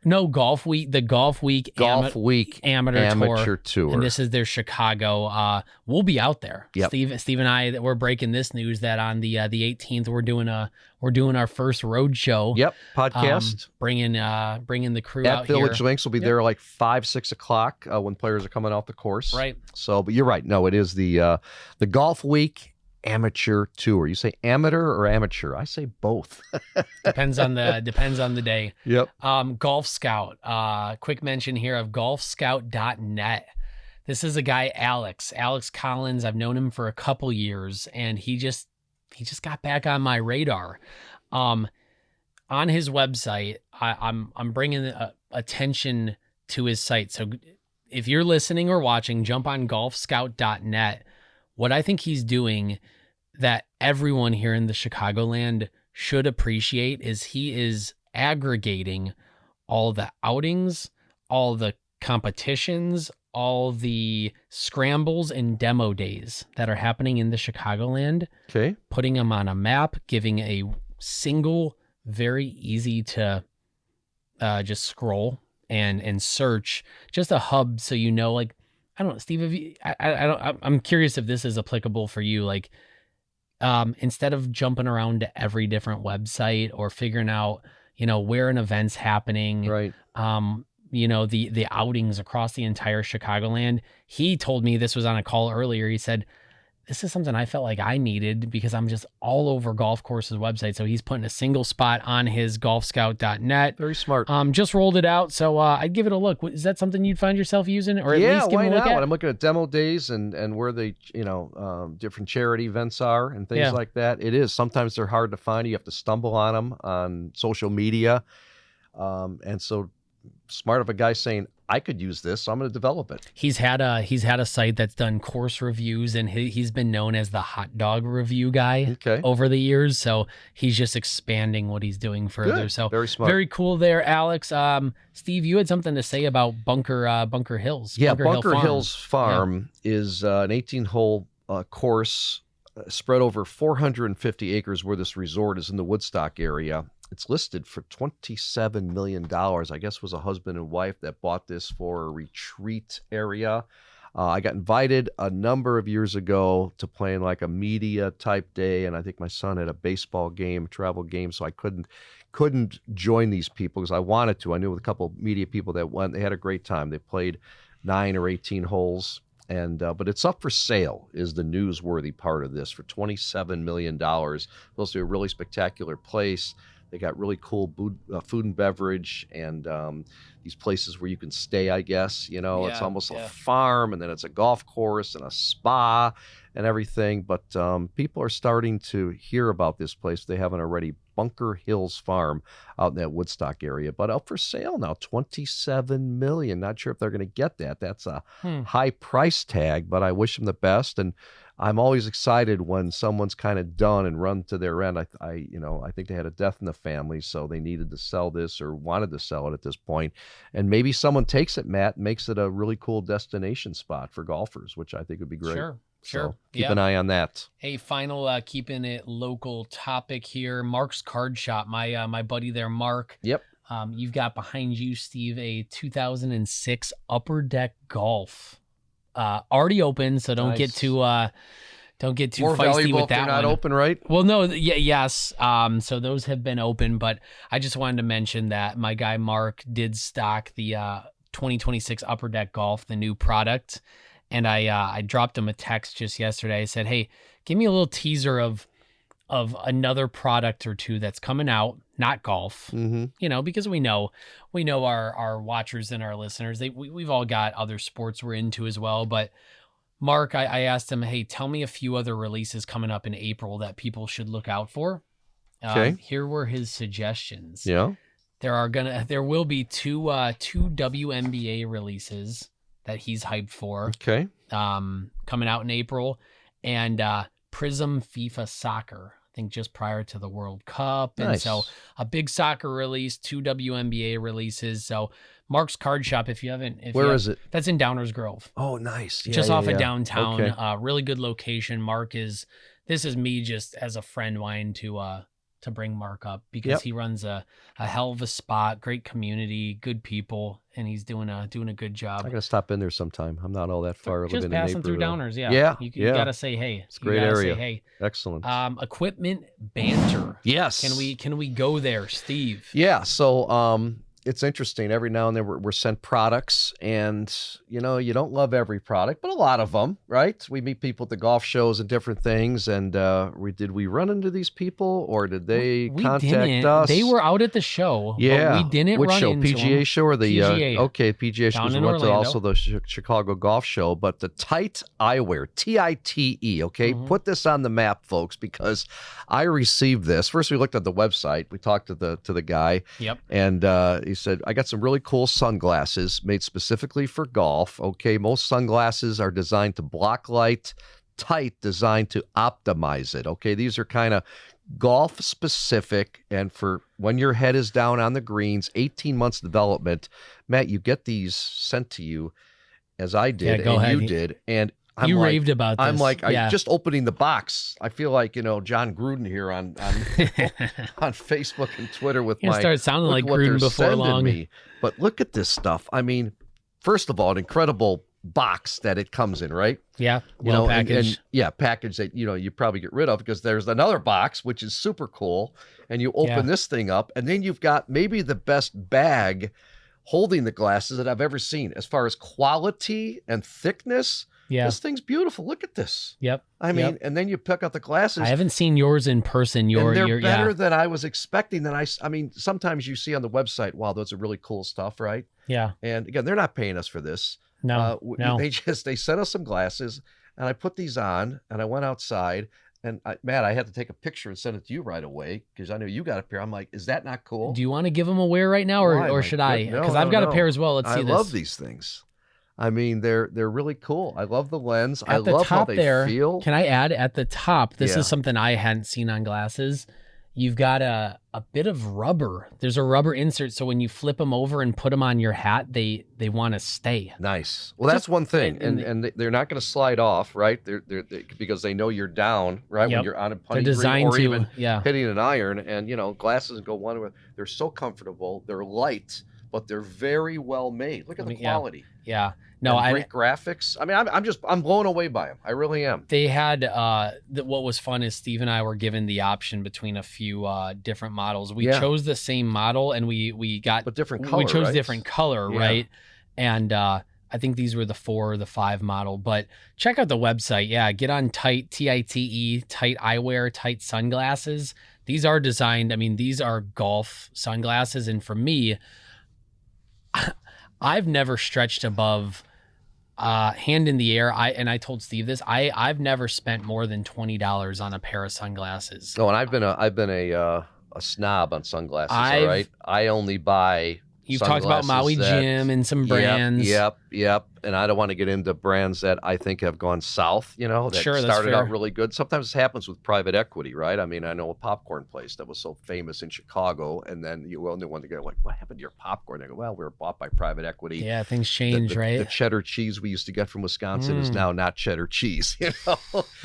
[SPEAKER 2] No, Golf Week. The Golf Week.
[SPEAKER 1] Amateur Tour.
[SPEAKER 2] And this is their Chicago. We'll be out there.
[SPEAKER 1] Yep.
[SPEAKER 2] Steve and I, we're breaking this news that on the 18th we're doing our first road show.
[SPEAKER 1] Yep, podcast.
[SPEAKER 2] Bringing the crew
[SPEAKER 1] at
[SPEAKER 2] out
[SPEAKER 1] Village
[SPEAKER 2] here.
[SPEAKER 1] Links. Will be there like 5-6 o'clock when players are coming off the course.
[SPEAKER 2] Right.
[SPEAKER 1] So, but you're right. No, it is the Golf Week Amateur Tour. You say amateur or amateur? I say both.
[SPEAKER 2] Depends on the day.
[SPEAKER 1] Yep.
[SPEAKER 2] Golf Scout. Quick mention here of golfscout.net. This is a guy, Alex Collins. I've known him for a couple years, and he just got back on my radar. On his website, I'm bringing attention to his site. So if you're listening or watching, jump on golfscout.net. What I think he's doing that everyone here in the Chicagoland should appreciate is he is aggregating all the outings, all the competitions, all the scrambles and demo days that are happening in the Chicagoland.
[SPEAKER 1] Okay. Putting
[SPEAKER 2] them on a map, giving a single, very easy to just scroll and search, just a hub so you know, like, I don't know, Steve, I'm curious if this is applicable for you. Like, instead of jumping around to every different website or figuring out, where an event's happening,
[SPEAKER 1] right.
[SPEAKER 2] The outings across the entire Chicagoland. He told me, this was on a call earlier, he said, this is something I felt like I needed because I'm just all over golf courses website. So he's putting a single spot on his golfscout.net.
[SPEAKER 1] Very smart.
[SPEAKER 2] Just rolled it out. So I'd give it a look. Is that something you'd find yourself using, or at least give
[SPEAKER 1] why
[SPEAKER 2] it a look
[SPEAKER 1] not?
[SPEAKER 2] at?
[SPEAKER 1] When I'm looking at demo days and where they, different charity events are and things like that. It is. Sometimes they're hard to find. You have to stumble on them on social media. And so smart of a guy saying, I could use this, so I'm going to develop it.
[SPEAKER 2] He's had a site that's done course reviews, and he's been known as the hot dog review guy over the years. So he's just expanding what he's doing further.
[SPEAKER 1] Good.
[SPEAKER 2] So
[SPEAKER 1] very smart,
[SPEAKER 2] very cool there, Alex. Steve, you had something to say about Bunker Hills.
[SPEAKER 1] Yeah, Bunker Hills Farm is an 18-hole course spread over 450 acres where this resort is in the Woodstock area. It's listed for $27 million. I guess it was a husband and wife that bought this for a retreat area. I got invited a number of years ago to play in like a media type day, and I think my son had a baseball game, travel game, so I couldn't join these people because I wanted to. I knew a couple of media people that went. They had a great time. They played 9 or 18 holes. And but it's up for sale is the newsworthy part of this for $27 million. Supposed to be a really spectacular place. They got really cool food and beverage and these places where you can stay, I guess. It's almost a farm, and then it's a golf course and a spa and everything. But people are starting to hear about this place. They haven't already. Bunker Hills Farm out in that Woodstock area, but up for sale now, $27 million. Not sure if they're going to get that. That's a high price tag, but I wish them the best. And I'm always excited when someone's kind of done and run to their end. I think they had a death in the family, so they needed to sell this or wanted to sell it at this point. And maybe someone takes it, Matt, and makes it a really cool destination spot for golfers, which I think would be great.
[SPEAKER 2] Sure.
[SPEAKER 1] So keep an eye on that.
[SPEAKER 2] Hey, final keeping it local topic here. Mark's Card Shop, my buddy there, Mark.
[SPEAKER 1] Yep.
[SPEAKER 2] You've got behind you, Steve, a 2006 Upper Deck Golf. Already open, so don't get too
[SPEAKER 1] more
[SPEAKER 2] feisty
[SPEAKER 1] valuable
[SPEAKER 2] with that
[SPEAKER 1] if they're not
[SPEAKER 2] one.
[SPEAKER 1] open, right?
[SPEAKER 2] Well, no, yes. So those have been open, but I just wanted to mention that my guy Mark did stock the 2026 Upper Deck Golf, the new product. And I dropped him a text just yesterday. I said, hey, give me a little teaser of another product or two that's coming out, not golf, because we know our watchers and our listeners, we've all got other sports we're into as well. But Mark, I asked him, hey, tell me a few other releases coming up in April that people should look out for. Here were his suggestions.
[SPEAKER 1] Yeah.
[SPEAKER 2] There will be two WNBA releases that he's hyped for.
[SPEAKER 1] Okay.
[SPEAKER 2] Coming out in April, and Prism FIFA Soccer, I think just prior to the World Cup.
[SPEAKER 1] Nice.
[SPEAKER 2] And so a big soccer release, 2 WNBA releases. So Mark's Card Shop, if you haven't,
[SPEAKER 1] where is it?
[SPEAKER 2] That's in Downers Grove.
[SPEAKER 1] Oh, nice. Yeah,
[SPEAKER 2] just off of downtown.
[SPEAKER 1] Okay.
[SPEAKER 2] Really good location. This is me just as a friend wanting to to bring Mark up because
[SPEAKER 1] Yep.
[SPEAKER 2] he runs a hell of a spot, great community, good people, and he's doing a good job.
[SPEAKER 1] I gotta stop in there sometime. I'm not all that far. I live
[SPEAKER 2] Just
[SPEAKER 1] in the
[SPEAKER 2] passing through
[SPEAKER 1] Naperville.
[SPEAKER 2] Downers, yeah.
[SPEAKER 1] Yeah,
[SPEAKER 2] You
[SPEAKER 1] yeah.
[SPEAKER 2] gotta say hey.
[SPEAKER 1] It's a great
[SPEAKER 2] you gotta
[SPEAKER 1] area.
[SPEAKER 2] Say hey.
[SPEAKER 1] Excellent.
[SPEAKER 2] Equipment banter.
[SPEAKER 1] Yes.
[SPEAKER 2] Can we go there, Steve?
[SPEAKER 1] Yeah. So it's interesting. Every now and then we're sent products, and you don't love every product, but a lot of them, right? We meet people at the golf shows and different things, and did we run into these people, or did they
[SPEAKER 2] We
[SPEAKER 1] contact
[SPEAKER 2] didn't.
[SPEAKER 1] us?
[SPEAKER 2] They were out at the show.
[SPEAKER 1] Yeah.
[SPEAKER 2] But we didn't
[SPEAKER 1] Which
[SPEAKER 2] run
[SPEAKER 1] show?
[SPEAKER 2] into
[SPEAKER 1] PGA
[SPEAKER 2] them.
[SPEAKER 1] show or the
[SPEAKER 2] PGA.
[SPEAKER 1] Okay, PGA show.
[SPEAKER 2] Down
[SPEAKER 1] We
[SPEAKER 2] in
[SPEAKER 1] went to
[SPEAKER 2] Orlando.
[SPEAKER 1] also the Chicago Golf Show, but the Tight Eyewear, TITE. Okay,
[SPEAKER 2] Mhm.
[SPEAKER 1] put this on the map, folks, because I received this. First, we looked at the website. We talked to the guy.
[SPEAKER 2] Yep.
[SPEAKER 1] And he said, I got some really cool sunglasses made specifically for golf. Okay, most sunglasses are designed to block light, Tight designed to optimize it. Okay, these are kind of golf specific, and for when your head is down on the greens, 18 months development. Matt, you get these sent to you as I did,
[SPEAKER 2] go
[SPEAKER 1] and
[SPEAKER 2] ahead.
[SPEAKER 1] you did. And
[SPEAKER 2] You raved about this.
[SPEAKER 1] I'm like,
[SPEAKER 2] Yeah.
[SPEAKER 1] just opening the box. I feel like, John Gruden here on on Facebook and Twitter with
[SPEAKER 2] You're
[SPEAKER 1] my
[SPEAKER 2] gonna start sounding
[SPEAKER 1] look
[SPEAKER 2] like
[SPEAKER 1] what they're
[SPEAKER 2] Gruden before
[SPEAKER 1] sending
[SPEAKER 2] long.
[SPEAKER 1] me. But look at this stuff. I mean, first of all, an incredible box that it comes in, right?
[SPEAKER 2] Yeah.
[SPEAKER 1] You
[SPEAKER 2] Well
[SPEAKER 1] know, and-
[SPEAKER 2] packaged.
[SPEAKER 1] and yeah, package that you probably get rid of, because there's another box which is super cool, and you open
[SPEAKER 2] Yeah.
[SPEAKER 1] this thing up, and then you've got maybe the best bag holding the glasses that I've ever seen as far as quality and thickness.
[SPEAKER 2] Yeah.
[SPEAKER 1] This thing's beautiful. Look at this.
[SPEAKER 2] Yep.
[SPEAKER 1] I mean,
[SPEAKER 2] Yep.
[SPEAKER 1] and then you pick up the glasses.
[SPEAKER 2] I haven't seen yours in person.
[SPEAKER 1] and
[SPEAKER 2] Your
[SPEAKER 1] they're better
[SPEAKER 2] yeah.
[SPEAKER 1] than I was expecting. Than I mean, sometimes you see on the website, wow, those are really cool stuff, right?
[SPEAKER 2] Yeah.
[SPEAKER 1] And again, they're not paying us for this.
[SPEAKER 2] No. No.
[SPEAKER 1] They sent us some glasses, and I put these on, and I went outside, and Matt, I had to take a picture and send it to you right away because I knew you got a pair. I'm like, is that not cool?
[SPEAKER 2] Do you want to give them a wear right now, or
[SPEAKER 1] Why?
[SPEAKER 2] or
[SPEAKER 1] My
[SPEAKER 2] should I?
[SPEAKER 1] good- no,
[SPEAKER 2] Because I've
[SPEAKER 1] no,
[SPEAKER 2] got
[SPEAKER 1] no.
[SPEAKER 2] a pair as well. Let's see
[SPEAKER 1] I
[SPEAKER 2] this.
[SPEAKER 1] love these things. I mean, they're really cool. I love the lens. I
[SPEAKER 2] At the
[SPEAKER 1] love how
[SPEAKER 2] top
[SPEAKER 1] they
[SPEAKER 2] there,
[SPEAKER 1] feel.
[SPEAKER 2] can I add at the top? This
[SPEAKER 1] Yeah.
[SPEAKER 2] is something I hadn't seen on glasses. You've got a bit of rubber. There's a rubber insert, so when you flip them over and put them on your hat, they want to stay.
[SPEAKER 1] Nice. Well, that's one thing,
[SPEAKER 2] and
[SPEAKER 1] and they're not going to slide off, right? They're because they know you're down, right? When
[SPEAKER 2] Yep.
[SPEAKER 1] you're on a
[SPEAKER 2] They're
[SPEAKER 1] putting green
[SPEAKER 2] designed
[SPEAKER 1] or
[SPEAKER 2] to,
[SPEAKER 1] even
[SPEAKER 2] yeah.
[SPEAKER 1] hitting an iron, and glasses go one way. They're so comfortable. They're light, but they're very well made. Look at the
[SPEAKER 2] Yeah.
[SPEAKER 1] quality.
[SPEAKER 2] Yeah. No,
[SPEAKER 1] And
[SPEAKER 2] I
[SPEAKER 1] great graphics. I mean, I'm blown away by them. I really am.
[SPEAKER 2] they had what was fun is Steve and I were given the option between a few different models. We
[SPEAKER 1] Yeah.
[SPEAKER 2] chose the same model, and we got
[SPEAKER 1] But different color.
[SPEAKER 2] we chose
[SPEAKER 1] right?
[SPEAKER 2] different color,
[SPEAKER 1] Yeah.
[SPEAKER 2] right? And I think these were the 4 or the 5 model. But check out the website. Yeah, get on Tight, TITE, Tight Eyewear, Tight Sunglasses. These are designed. I mean, these are golf sunglasses, and for me, I've never stretched above hand in the air. I told Steve this. I've never spent more than $20 on a pair of sunglasses.
[SPEAKER 1] No, and I've been a snob on sunglasses. All
[SPEAKER 2] I've-
[SPEAKER 1] right, I only buy.
[SPEAKER 2] You've talked about Maui
[SPEAKER 1] sunglasses that-
[SPEAKER 2] Jim and some brands.
[SPEAKER 1] Yep. And I don't want to get into brands that I think have gone south, that
[SPEAKER 2] Sure, that's
[SPEAKER 1] started
[SPEAKER 2] fair.
[SPEAKER 1] out really good. Sometimes this happens with private equity, right? I mean, I know a popcorn place that was so famous in Chicago, and then you only want to go like, what happened to your popcorn? They go, well, we were bought by private equity.
[SPEAKER 2] Yeah, things
[SPEAKER 1] The-
[SPEAKER 2] change,
[SPEAKER 1] the,
[SPEAKER 2] right?
[SPEAKER 1] The cheddar cheese we used to get from Wisconsin is
[SPEAKER 2] Mm.
[SPEAKER 1] now not cheddar cheese.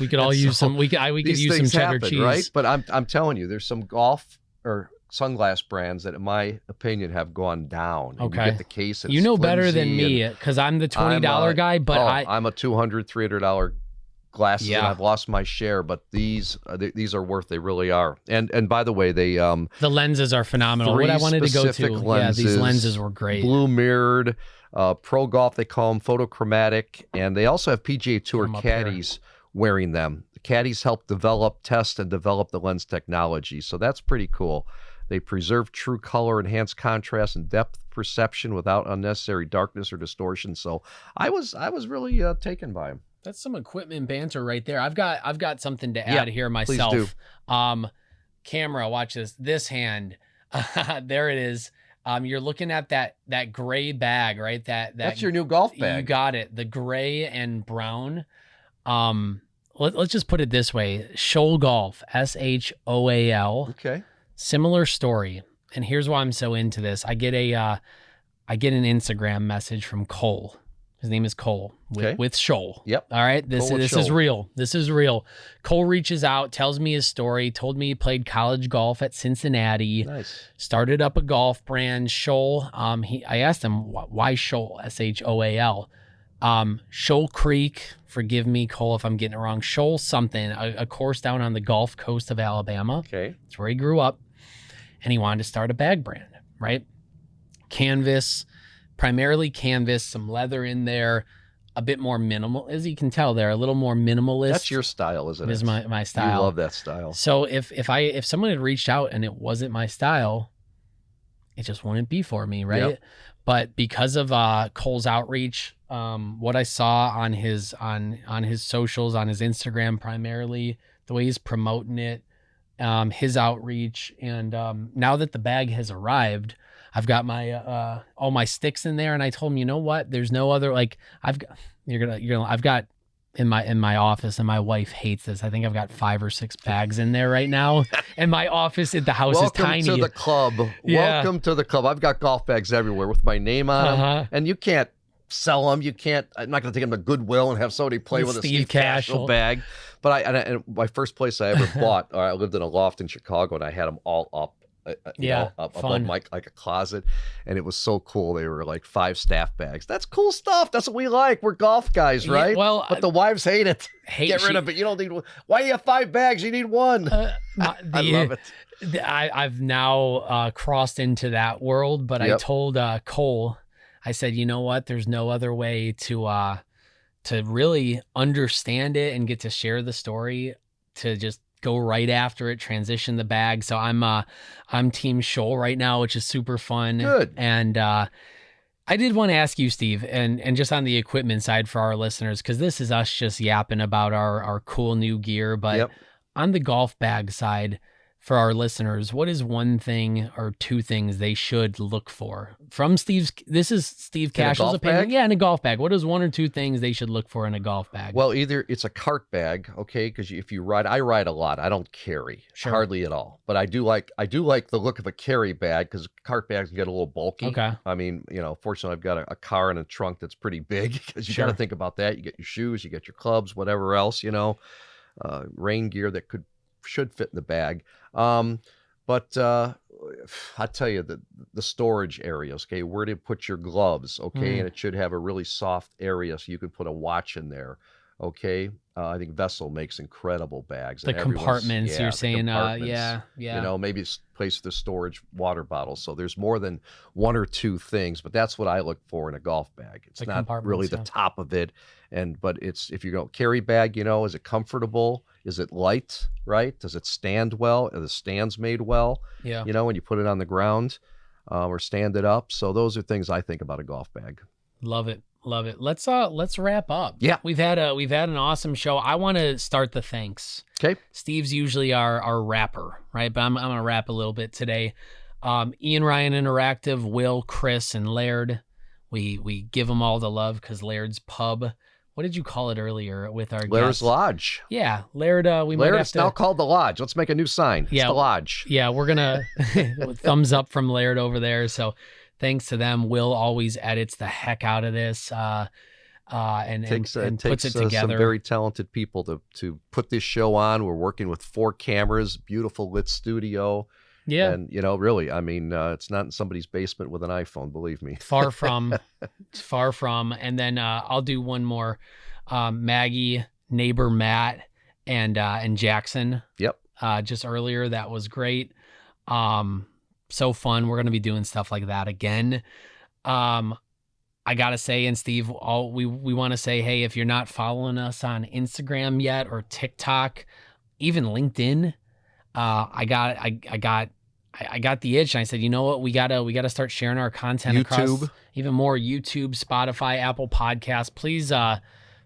[SPEAKER 2] We could all
[SPEAKER 1] and
[SPEAKER 2] use
[SPEAKER 1] so
[SPEAKER 2] some. We could
[SPEAKER 1] These
[SPEAKER 2] use some
[SPEAKER 1] things
[SPEAKER 2] cheddar
[SPEAKER 1] happen,
[SPEAKER 2] cheese,
[SPEAKER 1] right? But I'm telling you, there's some golf or sunglass brands that, in my opinion, have gone down. And
[SPEAKER 2] Okay.
[SPEAKER 1] you get the case. And
[SPEAKER 2] You
[SPEAKER 1] it's
[SPEAKER 2] know better than
[SPEAKER 1] flimsy,
[SPEAKER 2] me
[SPEAKER 1] and
[SPEAKER 2] because I'm the $20 guy. But
[SPEAKER 1] I'm a $200, $300 glasses,
[SPEAKER 2] Yeah.
[SPEAKER 1] and I've lost my share. But these are worth. They really are. And by the way, they
[SPEAKER 2] the lenses are phenomenal. What I
[SPEAKER 1] three
[SPEAKER 2] wanted to go to,
[SPEAKER 1] specific
[SPEAKER 2] yeah, these
[SPEAKER 1] lenses,
[SPEAKER 2] lenses were great.
[SPEAKER 1] blue mirrored, pro golf. They call them photochromatic, and they also have PGA Tour
[SPEAKER 2] Come up here.
[SPEAKER 1] caddies wearing them. The caddies help test and develop the lens technology, so that's pretty cool. They preserve true color, enhance contrast and depth perception without unnecessary darkness or distortion. So I was really taken by them.
[SPEAKER 2] That's some equipment banter right there. I've got something to add here
[SPEAKER 1] please
[SPEAKER 2] myself. Camera, watch this. This hand, there it is. You're looking at that gray bag, right?
[SPEAKER 1] That's your new golf bag.
[SPEAKER 2] You got it. The gray and brown. Let's just put it this way: Shoal Golf, SHOAL.
[SPEAKER 1] Okay.
[SPEAKER 2] Similar story. And here's why I'm so into this. I get an Instagram message from Cole. His name is Cole
[SPEAKER 1] Okay.
[SPEAKER 2] with Shoal.
[SPEAKER 1] Yep.
[SPEAKER 2] All right. This
[SPEAKER 1] Cole with
[SPEAKER 2] is
[SPEAKER 1] Shoal.
[SPEAKER 2] real. This is real. Cole reaches out, tells me his story, told me he played college golf at Cincinnati,
[SPEAKER 1] Nice.
[SPEAKER 2] started up a golf brand, Shoal. I asked him why Shoal, Shoal. Shoal Creek, forgive me, Cole, if I'm getting it wrong. Shoal something, a course down on the Gulf Coast of Alabama.
[SPEAKER 1] Okay.
[SPEAKER 2] That's where he grew up. And he wanted to start a bag brand, right? Canvas, primarily canvas, some leather in there, a bit more minimal, as you can tell there, a little more minimalist.
[SPEAKER 1] That's your style, isn't it?
[SPEAKER 2] Is my style.
[SPEAKER 1] You love that style.
[SPEAKER 2] So if someone had reached out and it wasn't my style, it just wouldn't be for me, right?
[SPEAKER 1] Yep.
[SPEAKER 2] But because of Cole's outreach, what I saw on his socials, on his Instagram primarily, the way he's promoting it, his outreach, and now that the bag has arrived, I've got my all my sticks in there, and I told him, you know what? There's no other I've got in my office, and my wife hates this. I think I've got 5 or 6 bags in there right now, and my office at the house is tiny.
[SPEAKER 1] Welcome to the club.
[SPEAKER 2] Yeah.
[SPEAKER 1] Welcome to the club. I've got golf bags everywhere with my name on them, and you can't sell them. You can't. I'm not going to take them to Goodwill and have somebody play with a Steve Cashel bag. But and my first place I ever bought, I lived in a loft in Chicago, and I had them all up. Up above like a closet, and it was so cool. They were like 5 staff bags. That's cool stuff. That's what we like. We're golf guys, right?
[SPEAKER 2] Yeah, well,
[SPEAKER 1] but the wives hate it. Get rid of it. You don't need one. Why do you have 5 bags? You need one. I love it.
[SPEAKER 2] I've now crossed into that world, but I told Cole, I said, you know what? There's no other way to really understand it and get to share the story, to just go right after it, transition the bag. So I'm Team Shoal right now, which is super fun.
[SPEAKER 1] Good.
[SPEAKER 2] And I did want to ask you, Steve, and just on the equipment side for our listeners, because this is us just yapping about our cool new gear, but on the golf bag side, for our listeners, what is one thing or 2 things they should look for from Steve's? This is Steve Cashel's opinion.
[SPEAKER 1] Bag?
[SPEAKER 2] Yeah, in a golf bag. What is 1 or 2 things they should look for in a golf bag?
[SPEAKER 1] Well, either it's a cart bag, okay, because if you ride, I ride a lot. I don't carry hardly at all, but I do like the look of a carry bag, because cart bags can get a little bulky.
[SPEAKER 2] Okay.
[SPEAKER 1] I mean, fortunately, I've got a car and a trunk that's pretty big, because you got to think about that. You get your shoes, you get your clubs, whatever else, rain gear that should fit in the bag. But I tell you, the storage areas, okay, where to put your gloves, okay, and it should have a really soft area so you can put a watch in there, okay. I think Vessel makes incredible bags.
[SPEAKER 2] The compartments, you're saying,
[SPEAKER 1] yeah. Maybe it's a place for storage water bottles. So there's more than 1 or 2 things, but that's what I look for in a golf bag. It's not really the top of it, but it's, if you go carry bag, is it comfortable? Is it light, right? Does it stand well? Are the stands made well?
[SPEAKER 2] Yeah.
[SPEAKER 1] When you put it on the ground or stand it up. So those are things I think about a golf bag.
[SPEAKER 2] Love it. Love it. Let's wrap up.
[SPEAKER 1] Yeah.
[SPEAKER 2] We've had an awesome show. I want to start the thanks.
[SPEAKER 1] Okay.
[SPEAKER 2] Steve's usually our rapper, right? But I'm going to rap a little bit today. Ian Ryan Interactive, Will, Chris, and Laird. We give them all the love because Laird's Pub. What did you call it earlier with our
[SPEAKER 1] Laird's
[SPEAKER 2] guests?
[SPEAKER 1] Lodge.
[SPEAKER 2] Yeah, Laird.
[SPEAKER 1] It's now called the Lodge. Let's make a new sign. It's the Lodge.
[SPEAKER 2] Yeah, we're gonna thumbs up from Laird over there. So thanks to them. Will always edits the heck out of this, and puts it together.
[SPEAKER 1] Some very talented people to put this show on. We're working with 4 cameras, beautiful lit studio.
[SPEAKER 2] Yeah.
[SPEAKER 1] And, really, I mean, it's not in somebody's basement with an iPhone, believe me.
[SPEAKER 2] Far from. And then I'll do one more. Maggie, neighbor Matt, and Jackson.
[SPEAKER 1] Yep.
[SPEAKER 2] Just earlier. That was great. So fun. We're going to be doing stuff like that again. I got to say, and Steve, we want to say, hey, if you're not following us on Instagram yet or TikTok, even LinkedIn, I got the itch, and I said, you know what, we gotta start sharing our content across even more YouTube, Spotify, Apple Podcasts. Please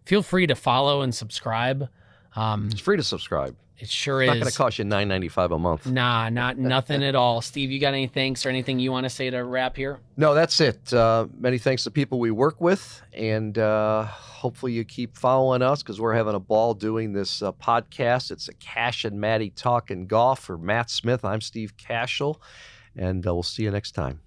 [SPEAKER 2] feel free to follow and subscribe.
[SPEAKER 1] It's free to subscribe.
[SPEAKER 2] It sure
[SPEAKER 1] it's
[SPEAKER 2] is.
[SPEAKER 1] Not going to cost you $9.95 a month.
[SPEAKER 2] Nah, nothing at all. Steve, you got any thanks or anything you want to say to wrap here?
[SPEAKER 1] No, that's it. Many thanks to people we work with, and hopefully you keep following us because we're having a ball doing this podcast. It's a Kash and Matty Talkin Golf for Matt Smith. I'm Steve Cashel, and we'll see you next time.